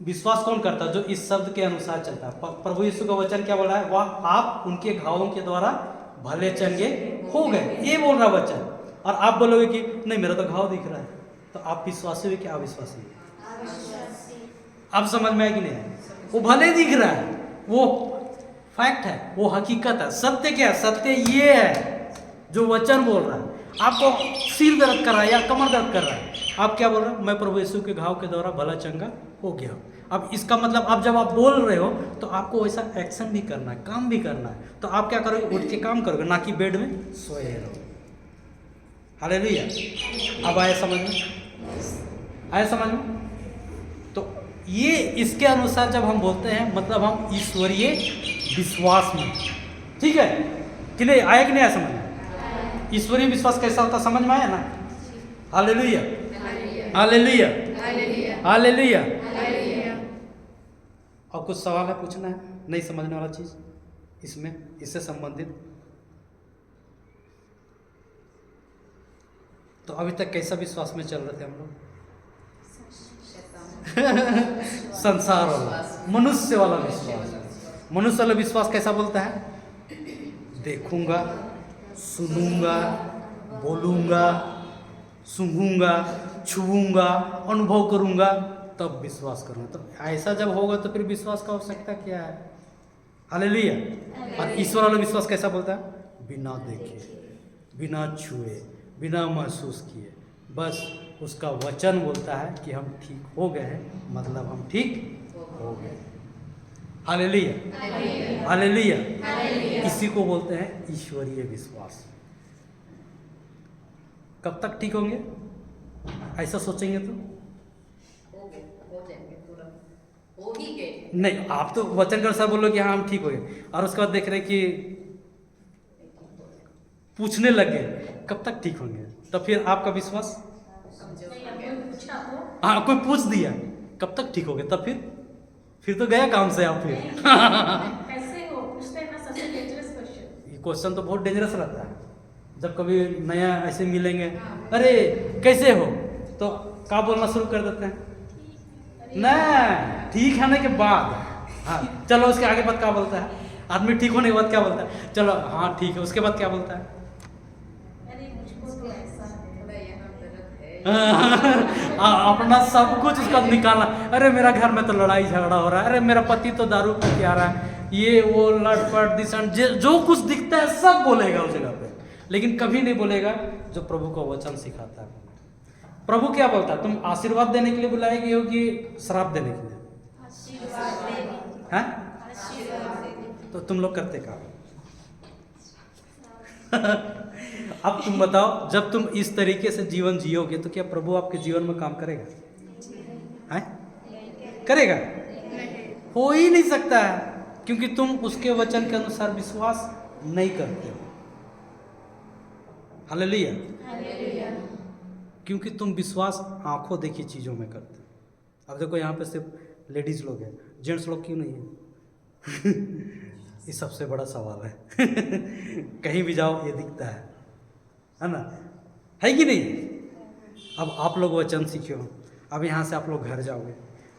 विश्वास कौन करता है? जो इस शब्द के अनुसार चलता है। प्रभु यीशु का वचन क्या बोल रहा है? वह आप उनके घावों के द्वारा भले चंगे हो गए, ये बोल रहा वचन। और आप बोलोगे कि नहीं मेरा तो घाव दिख रहा है, तो आप विश्वासी हो कि अविश्वासी? आप समझ में आए कि नहीं? वो भले दिख रहा है, वो फैक्ट है, वो हकीकत है। सत्य क्या है? सत्य ये है जो वचन बोल रहा है। आपको सिर दर्द कर रहा है या कमर दर्द कर रहा है, आप क्या बोल रहे हो? मैं प्रभु यीशु के घाव के द्वारा भला चंगा हो गया। अब इसका मतलब अब जब आप बोल रहे हो तो आपको वैसा एक्शन भी करना है, काम भी करना है। तो आप क्या करोगे? उठ के काम करोगे, ना कि बेड में सोए रहो। हालेलुया। अब आया समझ में? तो ये इसके अनुसार जब हम बोलते हैं मतलब हम ईश्वरीय विश्वास में, ठीक है कि नहीं? आया कि नहीं आया समझ में? ईश्वरीय विश्वास कैसा होता समझ में आया ना? Hallelujah, hallelujah, hallelujah. और कुछ सवाल है, पूछना है, नहीं समझने वाला चीज इसमें, इससे संबंधित? तो अभी तक कैसा विश्वास में चल रहे थे हम लोग? संसार वाला, मनुष्य वाला विश्वास। मनुष्य वाला विश्वास कैसा बोलता है? देखूंगा, सुनूंगा, बोलूंगा, सूंघूंगा, छूऊंगा, अनुभव करूंगा, तब विश्वास करूंगा। तो ऐसा जब होगा तो फिर विश्वास का आवश्यकता क्या है? हालेलुया। और ईश्वर वाला विश्वास कैसा बोलता है? बिना देखे, बिना छुए, बिना महसूस किए, बस उसका वचन बोलता है कि हम ठीक हो गए हैं, मतलब हम ठीक हो गए। Hallelujah, hallelujah. इसी को बोलते हैं ईश्वरीय विश्वास। कब तक ठीक होंगे? ऐसा सोचेंगे तो हो जाएंगे तुरंत, हो ही गए। नहीं, आप तो वचन के अनुसार बोलो कि हाँ हम ठीक हो गए, और उसके बाद देख रहे कि पूछने लग गए कब तक ठीक होंगे, तो फिर आपका विश्वास, हाँ कोई पूछ दिया कब तक ठीक हो गए, तब फिर तो गया काम से आप फिर। कैसे हो पूछते हैं ना, सबसे डेंजरस क्वेश्चन। ये क्वेश्चन तो बहुत डेंजरस रहता है। जब कभी नया ऐसे मिलेंगे, अरे कैसे हो, तो क्या बोलना शुरू कर देते हैं ना, ठीक होने के बाद, हाँ चलो उसके आगे बाद क्या बोलता है, आदमी ठीक होने के बाद क्या बोलता है, चलो हाँ ठीक है, उसके बाद क्या बोलता है, अरे मुझको तो ऐसा है, थोड़ा यहाँ गलत है। अपना सब कुछ उसका निकालना, अरे मेरा घर में तो लड़ाई झगड़ा हो रहा है, अरे मेरा पति तो दारू पी के आ रहा है, ये वो लटपट दिशन, जो कुछ दिखता है सब बोलेगा उस जगह पे, लेकिन कभी नहीं बोलेगा जो प्रभु का वचन सिखाता है। प्रभु क्या बोलता है, तुम आशीर्वाद देने के लिए बुलाए गए हो कि श्राप देने के लिए, हैं? तो तुम लोग करते क्या? अब तुम बताओ, जब तुम इस तरीके से जीवन जियोगे तो क्या प्रभु आपके जीवन में काम करेगा? हैं? करेगा? हो ही नहीं सकता है, क्योंकि तुम उसके वचन के अनुसार विश्वास नहीं करते हो। हालेलुया। क्योंकि तुम विश्वास आंखों देखी चीजों में करते हो। अब देखो यहाँ पे सिर्फ लेडीज लोग हैं, जेंट्स लोग क्यों नहीं है? ये सबसे बड़ा सवाल है। कहीं भी जाओ ये दिखता है ना, है कि नहीं? अब आप लोग वचन सीखो, अब यहाँ से आप लोग घर जाओगे,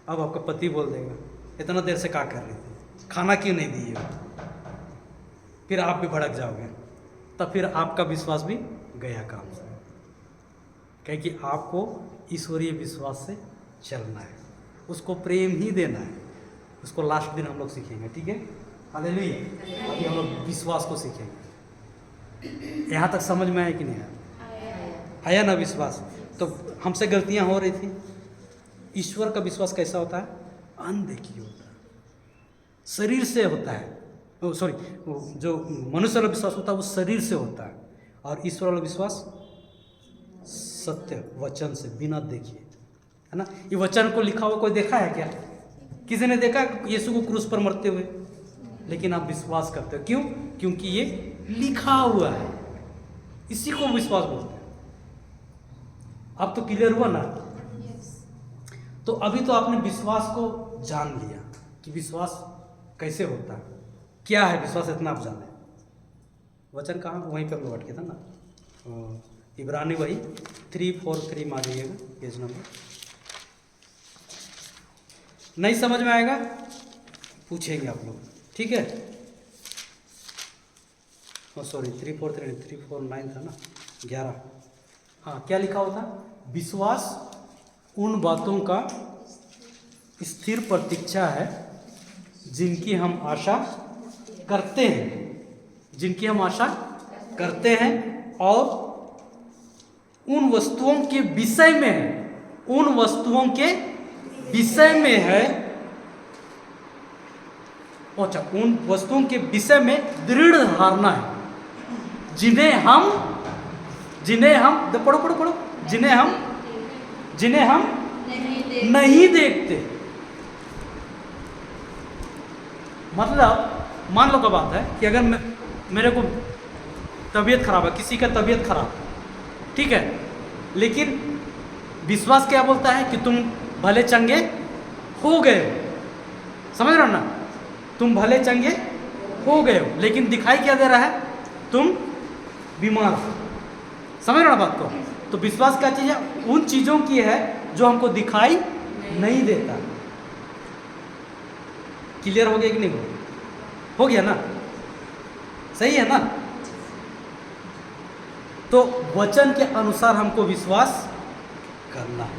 अब आपका पति बोल देगा इतना देर से क्या कर रही थी, खाना क्यों नहीं दिए, फिर आप भी भड़क जाओगे, तब फिर आपका विश्वास भी गया काम से, क्योंकि आपको ईश्वरीय विश्वास से चलना है, उसको प्रेम ही देना है। उसको लास्ट दिन हम लोग सीखेंगे, ठीक है? हालेलुया। अभी हम लोग विश्वास को सीखेंगे। यहाँ तक समझ में आया कि नहीं आया ना विश्वास? तो हमसे गलतियाँ हो रही थी। ईश्वर का विश्वास कैसा होता है? अनदेखी होता है, शरीर से होता है। सॉरी, जो मनुष्य वाला विश्वास होता है वो शरीर से होता है, और ईश्वर वाला विश्वास सत्य वचन से, बिना देखिए, है ना? ये वचन को लिखा हुआ कोई देखा है क्या? किसी ने देखा यीशु को क्रूस पर मरते हुए? लेकिन आप विश्वास करते हो, क्यों? क्योंकि ये लिखा हुआ है, इसी को विश्वास बोलते हैं। अब तो क्लियर हुआ ना? तो अभी तो आपने विश्वास को जान लिया कि विश्वास कैसे होता है, क्या है विश्वास, इतना आप जाने। वचन कहाँ? वहीं पर हम लोग अटके थे ना, इब्रानी वही 343 में आ जाइएगा, पेज नंबर। नहीं समझ में आएगा पूछेंगे आप लोग, ठीक है? सॉरी 349 था ना, 11। हाँ, क्या लिखा होता? विश्वास उन बातों का स्थिर प्रतीक्षा है जिनकी हम आशा करते हैं, जिनकी हम आशा करते हैं, और उन वस्तुओं के विषय में है, उन वस्तुओं के विषय में है, अच्छा, उन वस्तुओं के विषय में दृढ़ धारणा है, जिन्हें हम पढ़ो, जिन्हें हम नहीं देखते। मतलब मान लो का बात है कि अगर मेरे को तबीयत खराब है, किसी का तबीयत खराब, ठीक है, लेकिन विश्वास क्या बोलता है कि तुम भले चंगे हो गए हो, समझ रहे हो ना? तुम भले चंगे हो गए हो, लेकिन दिखाई क्या दे रहा है? तुम बीमार हो, समझ रहे हो ना बात को? तो विश्वास क्या चीज़ है? उन चीज़ों की है जो हमको दिखाई नहीं देता। क्लियर हो गया कि नहीं? हो गया ना? सही है ना? तो वचन के अनुसार हमको विश्वास करना है,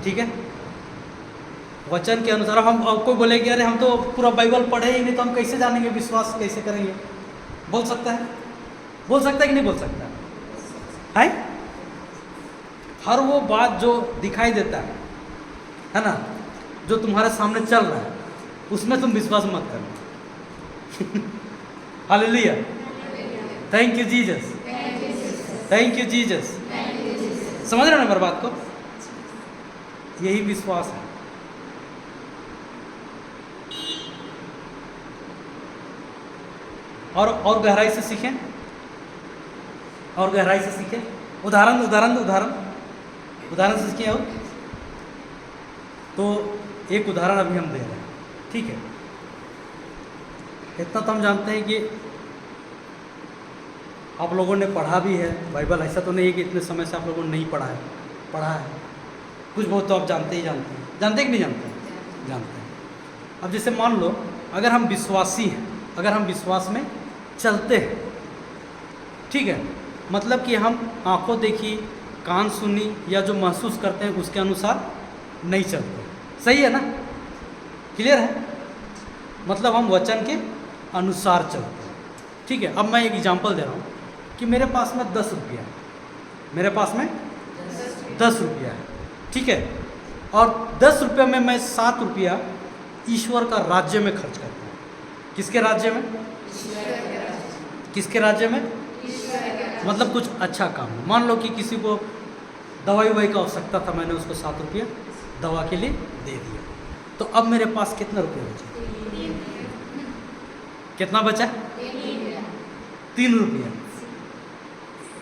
ठीक है? वचन के अनुसार। हम आपको बोलेंगे अरे हम तो पूरा बाइबल पढ़े ही नहीं, तो हम कैसे जानेंगे, विश्वास कैसे करेंगे? बोल सकता है? बोल सकता है कि नहीं बोल सकता है? हर वो बात जो दिखाई देता है ना, जो तुम्हारे सामने चल रहा है, उसमें तुम विश्वास मत करना। Hallelujah, thank you Jesus, thank you Jesus. समझ रहे हो ना मेरी बात को? यही विश्वास है। और गहराई से सीखें, और गहराई से सीखें। उदाहरण उदाहरण उदाहरण उदाहरण से सीखें। और तो एक उदाहरण अभी हम दे रहे हैं, ठीक है? इतना तो हम जानते हैं कि आप लोगों ने पढ़ा भी है बाइबल। ऐसा तो नहीं है कि इतने समय से आप लोगों ने नहीं पढ़ा है, पढ़ा है। कुछ बहुत तो आप जानते ही जानते हैं। जानते हैं कि नहीं जानते? जानते हैं। अब जैसे मान लो अगर हम विश्वासी हैं, अगर हम विश्वास में चलते हैं, ठीक है, मतलब कि हम आंखों देखी कान सुनी या जो महसूस करते हैं उसके अनुसार नहीं चलते। सही है ना? क्लियर है? मतलब हम वचन के अनुसार चलते हैं, ठीक है? अब मैं एक एग्जांपल दे रहा हूँ कि मेरे पास में 10 रुपया है, मेरे पास में 10 रुपया है, ठीक है? और 10 रुपये में मैं 7 रुपया ईश्वर का राज्य में खर्च करता हूँ। किसके राज्य में? किसके राज्य में? मतलब कुछ अच्छा काम है। मान लो कि किसी को दवाई ववाई का आवश्यकता था, मैंने उसको 7 रुपया दवा के लिए दे दिया, तो अब मेरे पास कितना रुपया बचा? कितना बचा? 3 रुपया।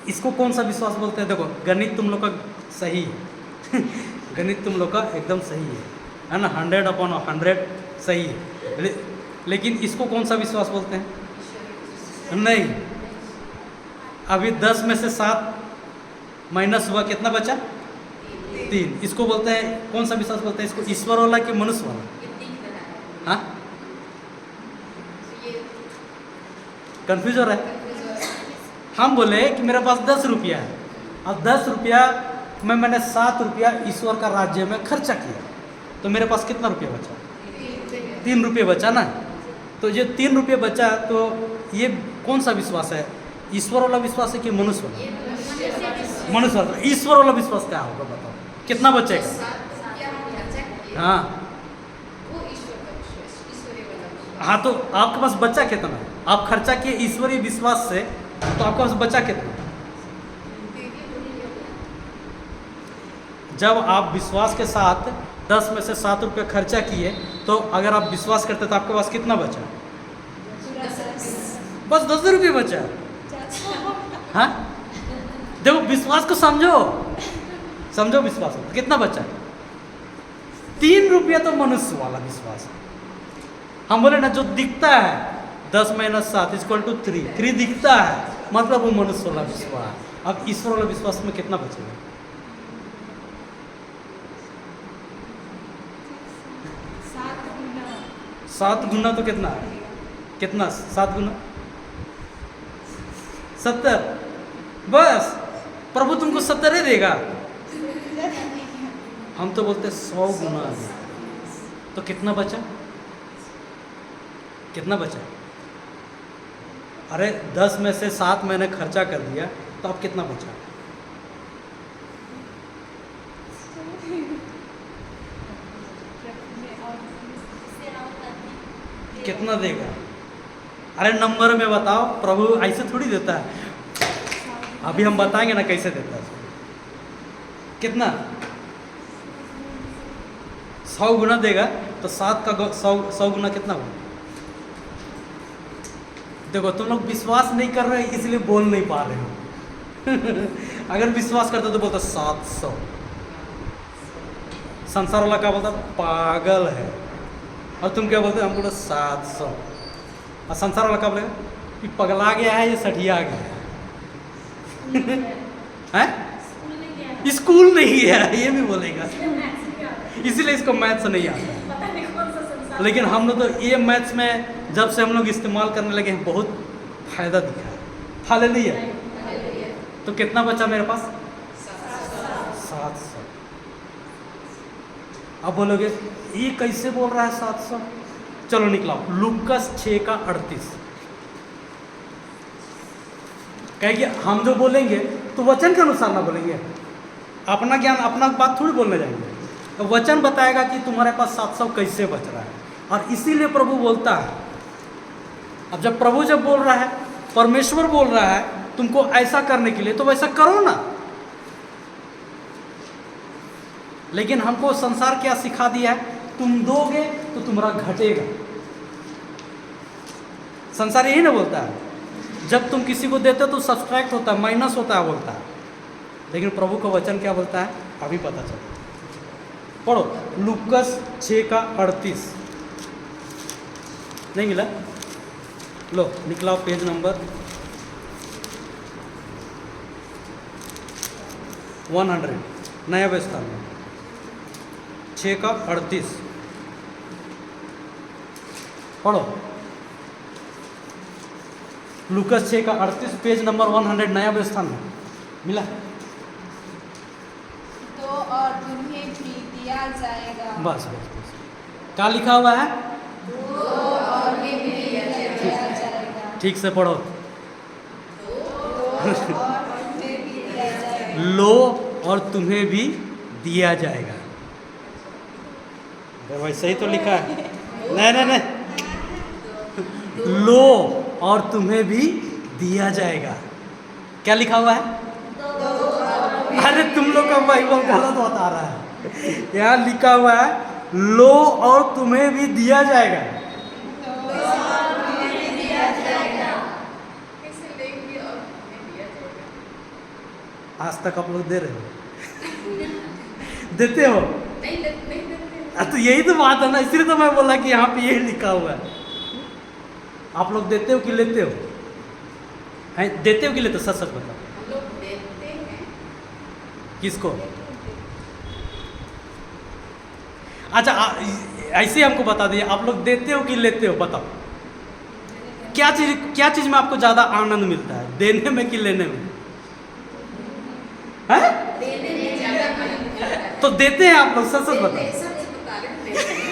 इसको कौन सा विश्वास बोलते हैं? देखो, गणित तुम लोग का सही है गणित तुम लोग का एकदम सही है ना? 100/100 सही है। लेकिन इसको कौन सा विश्वास बोलते हैं? नहीं, अभी 10 में से 7 माइनस हुआ, कितना बचा? 3। इसको बोलते हैं, कौन सा विश्वास बोलते हैं इसको? ईश्वर वाला कि मनुष्य वाला? हाँ, कंफ्यूज हो रहा है? हम बोले कि मेरे पास 10 रुपया है, अब 10 रुपया में मैंने 7 रुपया ईश्वर का राज्य में खर्चा किया, तो मेरे पास कितना रुपया बचा? 3 रुपये बचा ना? तो ये 3 रुपये बचा, तो ये कौन सा विश्वास है? ईश्वर वाला विश्वास है कि मनुष्य वाला? मनुष्य वाला। ईश्वर वाला विश्वास क्या होगा बताओ, कितना बचेगा? हाँ हाँ, तो आपके पास बचा कितना? आप खर्चा किए ईश्वरीय विश्वास से, तो आपके पास बचा कितना? जब आप विश्वास के साथ 10 में से 7 रुपये खर्चा किए, तो अगर आप विश्वास करते तो आपके पास कितना बचा? बस 10 रुपये बचा। हाँ, देखो विश्वास को समझो, समझो विश्वास को। कितना बचा? 3 रुपया तो मनुष्य वाला विश्वास है। हम बोले ना, जो दिखता है 10 - 7 = 3 दिखता है, मतलब वो मनुष्य वाला विश्वास। अब ईश्वर वाला विश्वास में कितना बचेगा? 7 गुना तो कितना है? कितना? 7 गुना 70। बस प्रभु तुमको 70 ही देगा। हम तो बोलते 100 गुना। तो कितना बचा? कितना बचा? अरे 10 में से 7 मैंने खर्चा कर दिया, तो अब कितना बचा? कितना देगा? अरे नंबर में बताओ, प्रभु ऐसे थोड़ी देता है। अभी हम बताएंगे ना कैसे देता है। कितना? 100 गुना देगा, तो 7 का 100 गुना कितना हुआ? देखो तुम लोग विश्वास नहीं कर रहे इसलिए बोल नहीं पा रहे हो अगर विश्वास करते तो बोलता 700। संसार वाला क्या बोलता? पागल है। और तुम क्या बोलते? हम बोलते 700। और संसार वाला क्या बोलेगा? कि पगला गया है, ये सठिया गया है स्कूल नहीं गया है, ये भी बोलेगा। इसीलिए इसको मैथ्स नहीं आता। लेकिन हम लोग तो ये मैथ्स में जब से हम लोग इस्तेमाल करने लगे हैं, बहुत फायदा दिखा है। हालेलुया। तो कितना बचा मेरे पास? 700। अब बोलोगे ये कैसे बोल रहा है 700? चलो निकलाओ, लूकस 6:38। कहेंगे हम जो बोलेंगे तो वचन के अनुसार ना बोलेंगे, अपना ज्ञान अपना बात थोड़ी बोलने जाएंगे। तो वचन बताएगा कि तुम्हारे पास 700 कैसे बच रहा है, और इसीलिए प्रभु बोलता है। अब जब प्रभु जब बोल रहा है, परमेश्वर बोल रहा है तुमको ऐसा करने के लिए, तो वैसा करो ना। लेकिन हमको संसार क्या सिखा दिया है, तुम दोगे तो तुम्हारा घटेगा। संसार यही ना बोलता है, जब तुम किसी को देते हो तो सब्सट्रैक्ट होता है, माइनस होता है बोलता है। लेकिन प्रभु का वचन क्या बोलता है अभी पता चला। पढ़ो लूकस 6:38। नहीं मिला? लो निकलाओ पेज नंबर 100, नया व्यवस्था में 6:38 पढ़ो। लूकस 6:38 पेज नंबर 100 नया व्यवस्था में मिला? तो और तुम्हें भी दिया जाएगा। बस बस बस, क्या लिखा हुआ है? तो और तुम्हें भी दिया जाएगा। ठीक से पढ़ो। और तुम्हें भी दिया जाएगा। लो और तुम्हें भी दिया जाएगा। अरे भाई सही तो लिखा है। नहीं नहीं नहीं, लो और तुम्हें भी दिया जाएगा। क्या लिखा हुआ है? अरे तुम लोग का बाइबल गलत बता रहा है। यहाँ लिखा हुआ है लो और तुम्हें भी दिया जाएगा। कैसे लेंगे और हमें दिया जाएगा? आज तक आप लोग दे रहे हो? देते हो? नहीं देते। तो यही तो बात है ना, इसलिए तो मैं बोला कि यहाँ पे यही लिखा हुआ है। आप लोग देते हो कि लेते हो? हैं, देते हो कि लेते हो? सच सच बताओ। हम लोग देते हैं। किसको? अच्छा ऐसे हमको बता दिए, आप लोग देते हो कि लेते हो? बताओ क्या चीज में आपको ज्यादा आनंद मिलता है, देने में कि लेने में? हैं? देने में ज़्यादा आनंद मिलता है। तो देते हैं आप लोग? सच सच देते बताओ। हैं, सच बता रहे हैं, देते हैं।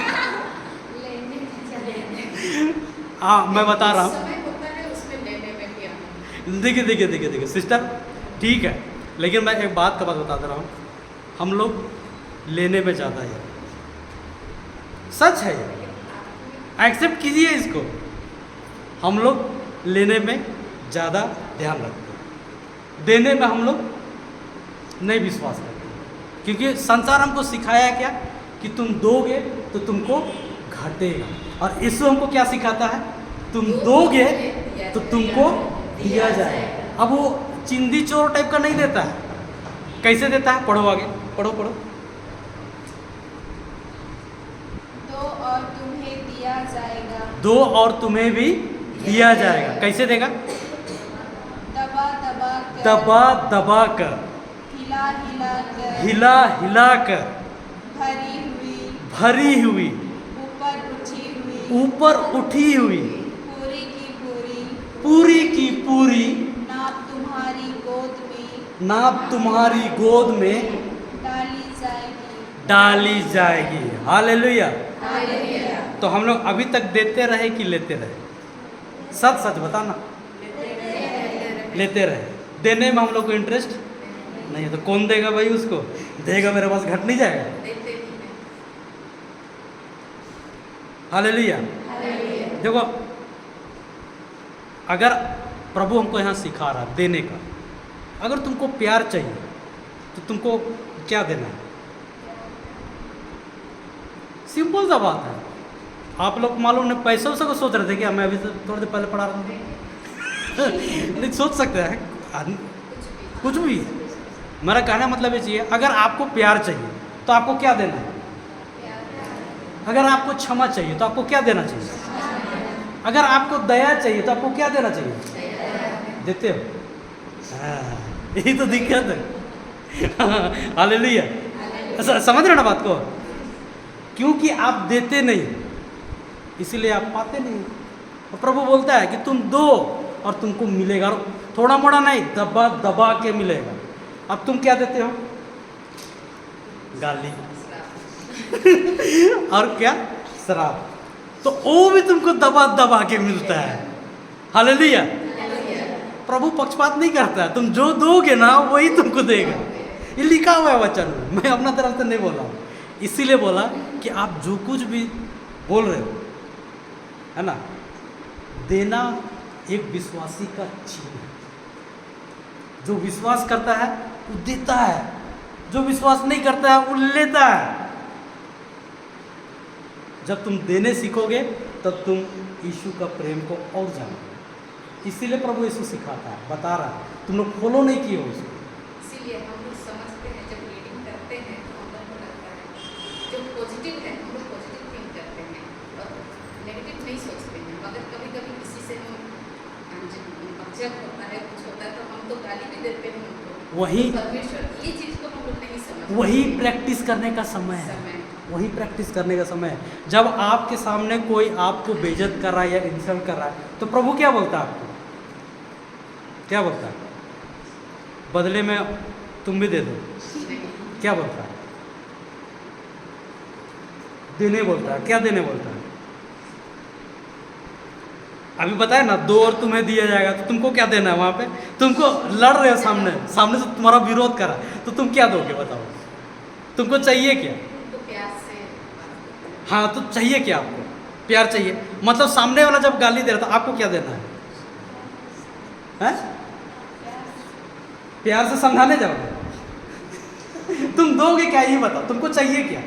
लेने में ज़्यादा हाँ मैं बता रहा हूँ। समय होता है उसमें लेने में भी आनंद। देखिए सिस्टर, ठीक है, लेकिन मैं एक बात का बात बता दे रहा हूँ, हम लोग लेने में ज़्यादा है, सच है ये, एक्सेप्ट कीजिए इसको। हम लोग लेने में ज़्यादा ध्यान रखते हैं, देने में हम लोग नहीं विश्वास करते, क्योंकि संसार हमको सिखाया क्या कि तुम दोगे तो तुमको घटेगा, और यीशु हमको क्या सिखाता है? तुम दोगे तो तुमको दिया जाएगा। अब वो चिंदी चोर टाइप का नहीं देता है। कैसे देता है? पढ़ो आगे, पढ़ो। दो और तुम्हें दिया जाएगा। दो और तुम्हें भी दिया जाएगा। कैसे देगा? दबा दबा कर, हिला हिला कर, भरी हुई, ऊपर उठी हुई, पूरी की पूरी नाप तुम्हारी गोद में डाली जाएगी। हालेलुया। तो हम लोग अभी तक देते रहे कि लेते रहे? सच सच बताना। लेते रहे। देने में हम लोग को इंटरेस्ट नहीं है, तो कौन देगा भाई? उसको देगा, मेरे पास घट नहीं जाएगा। देते ही हैं। हालेलुया। देखो, अगर प्रभु हमको यहाँ सिखा रहा देने का, अगर तुमको प्यार चाहिए तो तुमको क्या देना है? सिंपल सा बात है। आप लोग मालूम नहीं पैसों से को सोच रहे थे क्या? मैं अभी थोड़ी देर पहले पढ़ा रहा था। नहीं सोच सकते हैं कुछ भी। मेरा कहना मतलब ये चाहिए, अगर आपको प्यार चाहिए तो आपको क्या देना है? अगर आपको क्षमा चाहिए तो आपको क्या देना चाहिए? अगर आपको दया चाहिए तो आपको क्या देना चाहिए? देते हो? हाँ, यही तो दिक्कत है। हालेलुया। समझ रहे हो ना बात को? क्योंकि आप देते नहीं, इसीलिए आप पाते नहीं। तो प्रभु बोलता है कि तुम दो और तुमको मिलेगा, और थोड़ा मोड़ा नहीं, दबा दबा के मिलेगा। अब तुम क्या देते हो? गाली और क्या? शराब। तो वो भी तुमको दबा दबा के मिलता है। हालेलुया। प्रभु पक्षपात नहीं करता है, तुम जो दोगे ना वही तुमको देगा। ये लिखा हुआ है वचन में, मैं अपना तरफ से नहीं बोला हूँ। इसीलिए बोला कि आप जो कुछ भी बोल रहे हो, है ना, देना एक विश्वासी का चिन्ह है। जो विश्वास करता है वो देता है, जो विश्वास नहीं करता है वो लेता है। जब तुम देने सीखोगे तब तुम यीशु का प्रेम को और जानोगे। इसीलिए प्रभु यीशु सिखाता है, बता रहा है, तुम लोग फॉलो नहीं किए हो उसको। इसीलिए हम लोग समझते हैं, जब रीडिंग करते हैं तो हम लोग को लगता है जो पॉजिटिव है हम लोग पॉजिटिव थिंक करते हैं और नेगेटिव नहीं सोचते हैं। मगर कभी कभी किसी से हम जब होता है कुछ होता है तो हम तो गाली भी देते हैं उनको। वही- परमेश्वर ये चीज़ को हम लोग नहीं समझते। वही प्रैक्टिस करने का समय है, वही प्रैक्टिस करने का समय है। जब आपके सामने कोई आपको बेइज्जत कर रहा है या इंसल्ट कर रहा है तो प्रभु क्या बोलता है आपको? क्या बोलता है? बदले में तुम भी दे दो। क्या बोलता है? देने बोलता है। क्या देने बोलता है? अभी बताया ना, दो और तुम्हें दिया जाएगा, तो तुमको क्या देना है? वहां पे तुमको लड़ रहे हो सामने से तुम्हारा विरोध करा, तो तुम क्या दोगे? बताओ, तुमको चाहिए क्या? तो प्यार से बात करते हैं। हाँ, तो चाहिए क्या आपको? प्यार चाहिए। मतलब सामने वाला जब गाली दे रहा था, आपको क्या देना है? हैं? प्यार से समझाने जाओगे? तुम दोगे क्या? ये बताओ, तुमको चाहिए क्या?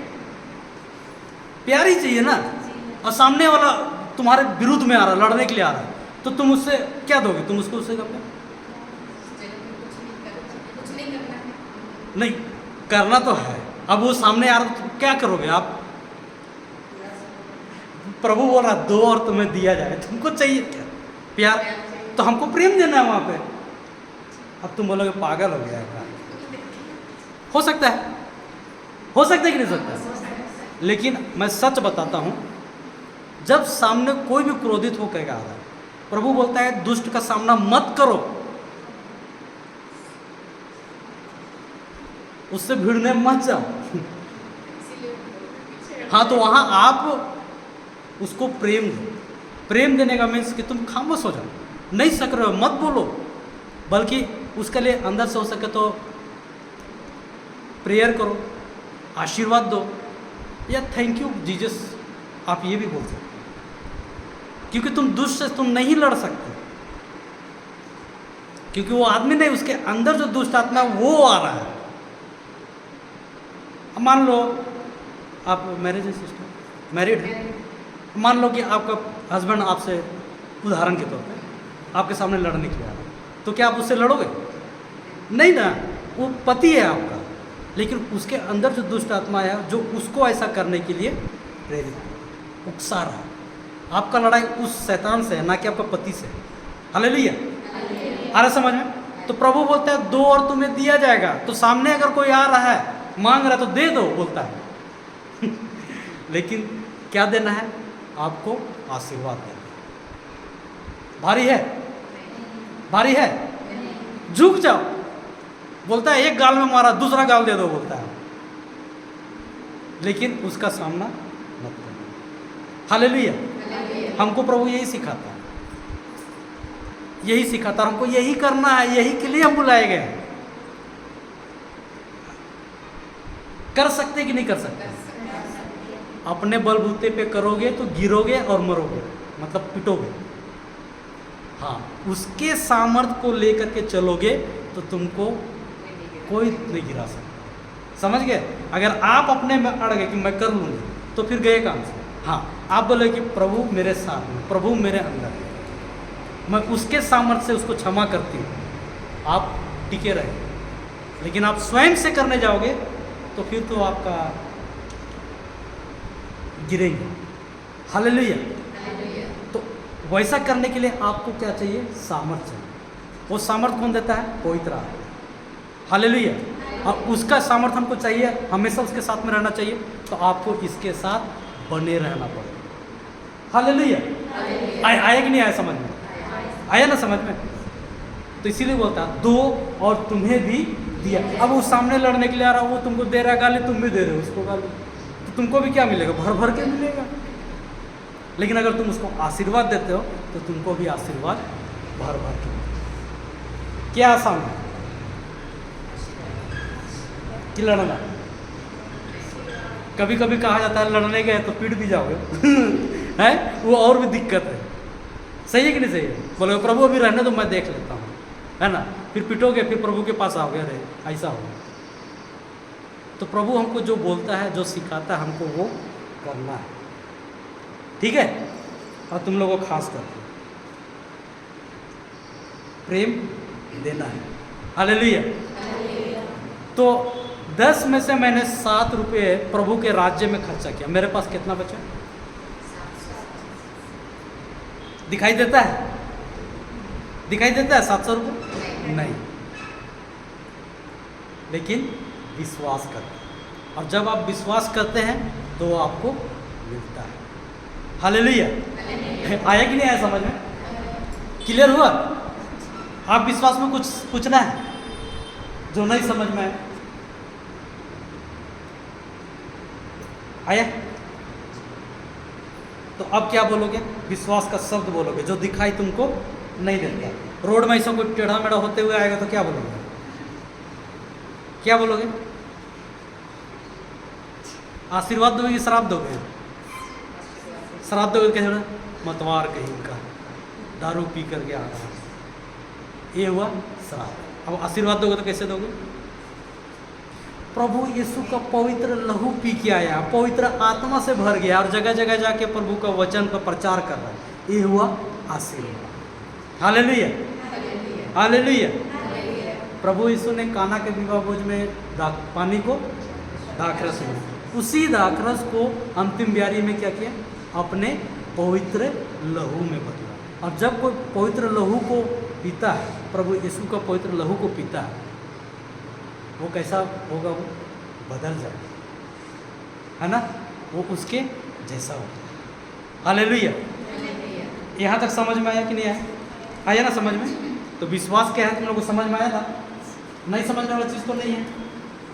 प्यार ही चाहिए ना। और सामने वाला तुम्हारे विरुद्ध में आ रहा, लड़ने के लिए आ रहा है, तो तुम उससे क्या दोगे? तुम उसको उससे कहोगे कुछ नहीं करना है। नहीं, करना तो है। अब वो सामने आ रहा, तो क्या करोगे आप? प्रभु बोल रहा दो और तुम्हें दिया जाए, तुमको चाहिए क्या? प्यार। तो हमको प्रेम देना है वहां पे। अब तुम बोलोगे पागल हो गया है। हो सकता है, हो सकता है कि नहीं सकता। लेकिन मैं सच बताता हूं, जब सामने कोई भी क्रोधित होकर आ रहा है, प्रभु बोलता है दुष्ट का सामना मत करो, उससे भिड़ने मत जाओ। हाँ, तो वहां आप उसको प्रेम दो। प्रेम देने का मीन्स कि तुम खामोश हो जाओ, नहीं सक रहे हो मत बोलो, बल्कि उसके लिए अंदर से हो सके तो प्रेयर करो, आशीर्वाद दो, या थैंक यू जीसस, आप ये भी बोल सकते हो। क्योंकि तुम दुष्ट से तुम नहीं लड़ सकते, क्योंकि वो आदमी नहीं, उसके अंदर जो दुष्ट आत्मा वो आ रहा है। अब मान लो आप मैरिज है सिस्टर, मैरिड है, मान लो कि आपका हस्बैंड आपसे, उदाहरण के तौर पे, आपके सामने लड़ने के लिए आ रहा है, तो क्या आप उससे लड़ोगे? नहीं ना, वो पति है आपका, लेकिन उसके अंदर जो दुष्ट आत्मा है जो उसको ऐसा करने के लिए प्रेरित है, उकसा रहा है। आपका लड़ाई उस शैतान से है, ना कि आपका पति से। हालेलुया। आ रहा समझ में? तो प्रभु बोलता है दो और तुम्हें दिया जाएगा। तो सामने अगर कोई आ रहा है मांग रहा है तो दे दो, बोलता है। लेकिन क्या देना है? आपको आशीर्वाद देना है। भारी है, भारी है, झुक जाओ। बोलता है एक गाल में मारा, दूसरा गाल दे दो, बोलता है, लेकिन उसका सामना मत करो। हालेलुया। हमको प्रभु यही सिखाता है, यही सिखाता है, हमको यही करना है, यही के लिए हम बुलाए गए हैं। कर सकते कि नहीं कर सकते? अपने बलबूते पे करोगे तो गिरोगे और मरोगे, मतलब पिटोगे। हाँ, उसके सामर्थ्य को लेकर के चलोगे तो तुमको कोई नहीं गिरा सकता। समझ गए? अगर आप अपने में अड़ गए कि मैं कर लूँगी, तो फिर गए काम से। हाँ, आप बोले कि प्रभु मेरे साथ में, प्रभु मेरे अंदर है, मैं उसके सामर्थ्य से उसको क्षमा करती हूँ, आप टिके रहे। लेकिन आप स्वयं से करने जाओगे तो फिर तो आपका गिरेंगे। हालेलुया। तो वैसा करने के लिए आपको क्या चाहिए? सामर्थ्य चाहिए। वो सामर्थ्य कौन देता है? पवित्र आत्मा। हालेलुया। और उसका सामर्थ्य हमको चाहिए, हमेशा उसके साथ में रहना चाहिए, तो आपको इसके साथ बने रहना पड़ेगा। हालेलुया। आया कि नहीं आया समझ में? आया ना समझ में? तो इसीलिए बोलता है दो और तुम्हें भी दिया। अब वो सामने लड़ने के लिए आ रहा, वो तुमको दे रहा गाली, तुम भी दे रहे हो उसको गाली, तो तुमको भी क्या मिलेगा? भर भर के मिलेगा। लेकिन अगर तुम उसको आशीर्वाद देते हो तो तुमको भी आशीर्वाद भर भर के। क्या आसान है कि लड़ना? कभी कभी कहा जाता है लड़ने गए तो पीट भी जाओगे। है वो और भी दिक्कत है। सही है कि नहीं सही है? बोले प्रभु अभी रहने तो मैं देख लेता हूँ, है ना? फिर पिटोगे, फिर प्रभु के पास आओगे, अरे ऐसा हो। तो प्रभु हमको जो बोलता है, जो सिखाता है, हमको वो करना है। ठीक है? और तुम लोगों को खास कर प्रेम देना है। हालेलुया। तो 10 में से मैंने 7 रुपये प्रभु के राज्य में खर्चा किया। मेरे पास कितना बचा? दिखाई देता है? दिखाई देता है 700 रुपये? नहीं। लेकिन विश्वास करते हैं, और जब आप विश्वास करते हैं तो वो आपको मिलता है। हालेलुया। आया कि नहीं आया समझ में? क्लियर हुआ? आप विश्वास में कुछ पूछना है जो नहीं समझ में आया? आया? तो अब क्या बोलोगे? विश्वास का शब्द बोलोगे जो दिखाई तुमको नहीं देता। रोड में ऐसा कोई टेढ़ा मेढ़ा होते हुए आएगा तो क्या बोलोगे? क्या बोलोगे? आशीर्वाद दोगे कि श्राप दोगे? श्राप दोगे कैसे? मतवार कहीं का, दारू पी करके आ रहा है, ये हुआ श्राप। अब आशीर्वाद दोगे तो कैसे दोगे? प्रभु यीशु का पवित्र लहू पी के आया, पवित्र आत्मा से भर गया और जगह जगह जाके प्रभु का वचन का प्रचार कर रहा है, ये हुआ आशीर्वाद। Hallelujah, hallelujah. प्रभु यीशु ने काना के विवाह भोज में पानी को दाखरस में, उसी दाखरस को अंतिम ब्यारी में क्या किया? अपने पवित्र लहू में बदला। और जब कोई पवित्र लहू को पीता है, प्रभु यीशु का पवित्र लहू को पीता है, वो कैसा होगा? वो बदल जाएगा, है ना? वो उसके जैसा होगा। हालेलुया। यहाँ तक समझ में आया कि नहीं आया? आया ना समझ में? तो विश्वास क्या है तुम लोगों को समझ में आया था? नहीं समझने वाला चीज़ तो नहीं है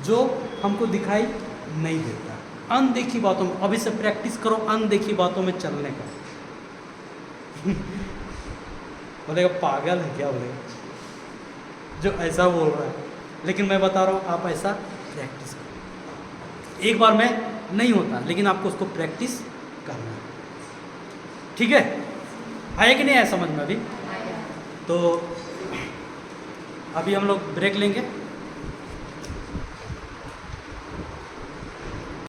जो हमको दिखाई नहीं देता। अनदेखी बातों में अभी से प्रैक्टिस करो, अनदेखी बातों में चलने का। बोलेगा पागल है क्या? बोलेगा जो ऐसा बोल रहा है। लेकिन मैं बता रहा हूँ, आप ऐसा प्रैक्टिस करो। एक बार में नहीं होता, लेकिन आपको उसको प्रैक्टिस करना है। ठीक है? आया कि नहीं आया समझ में अभी? तो अभी हम लोग ब्रेक लेंगे।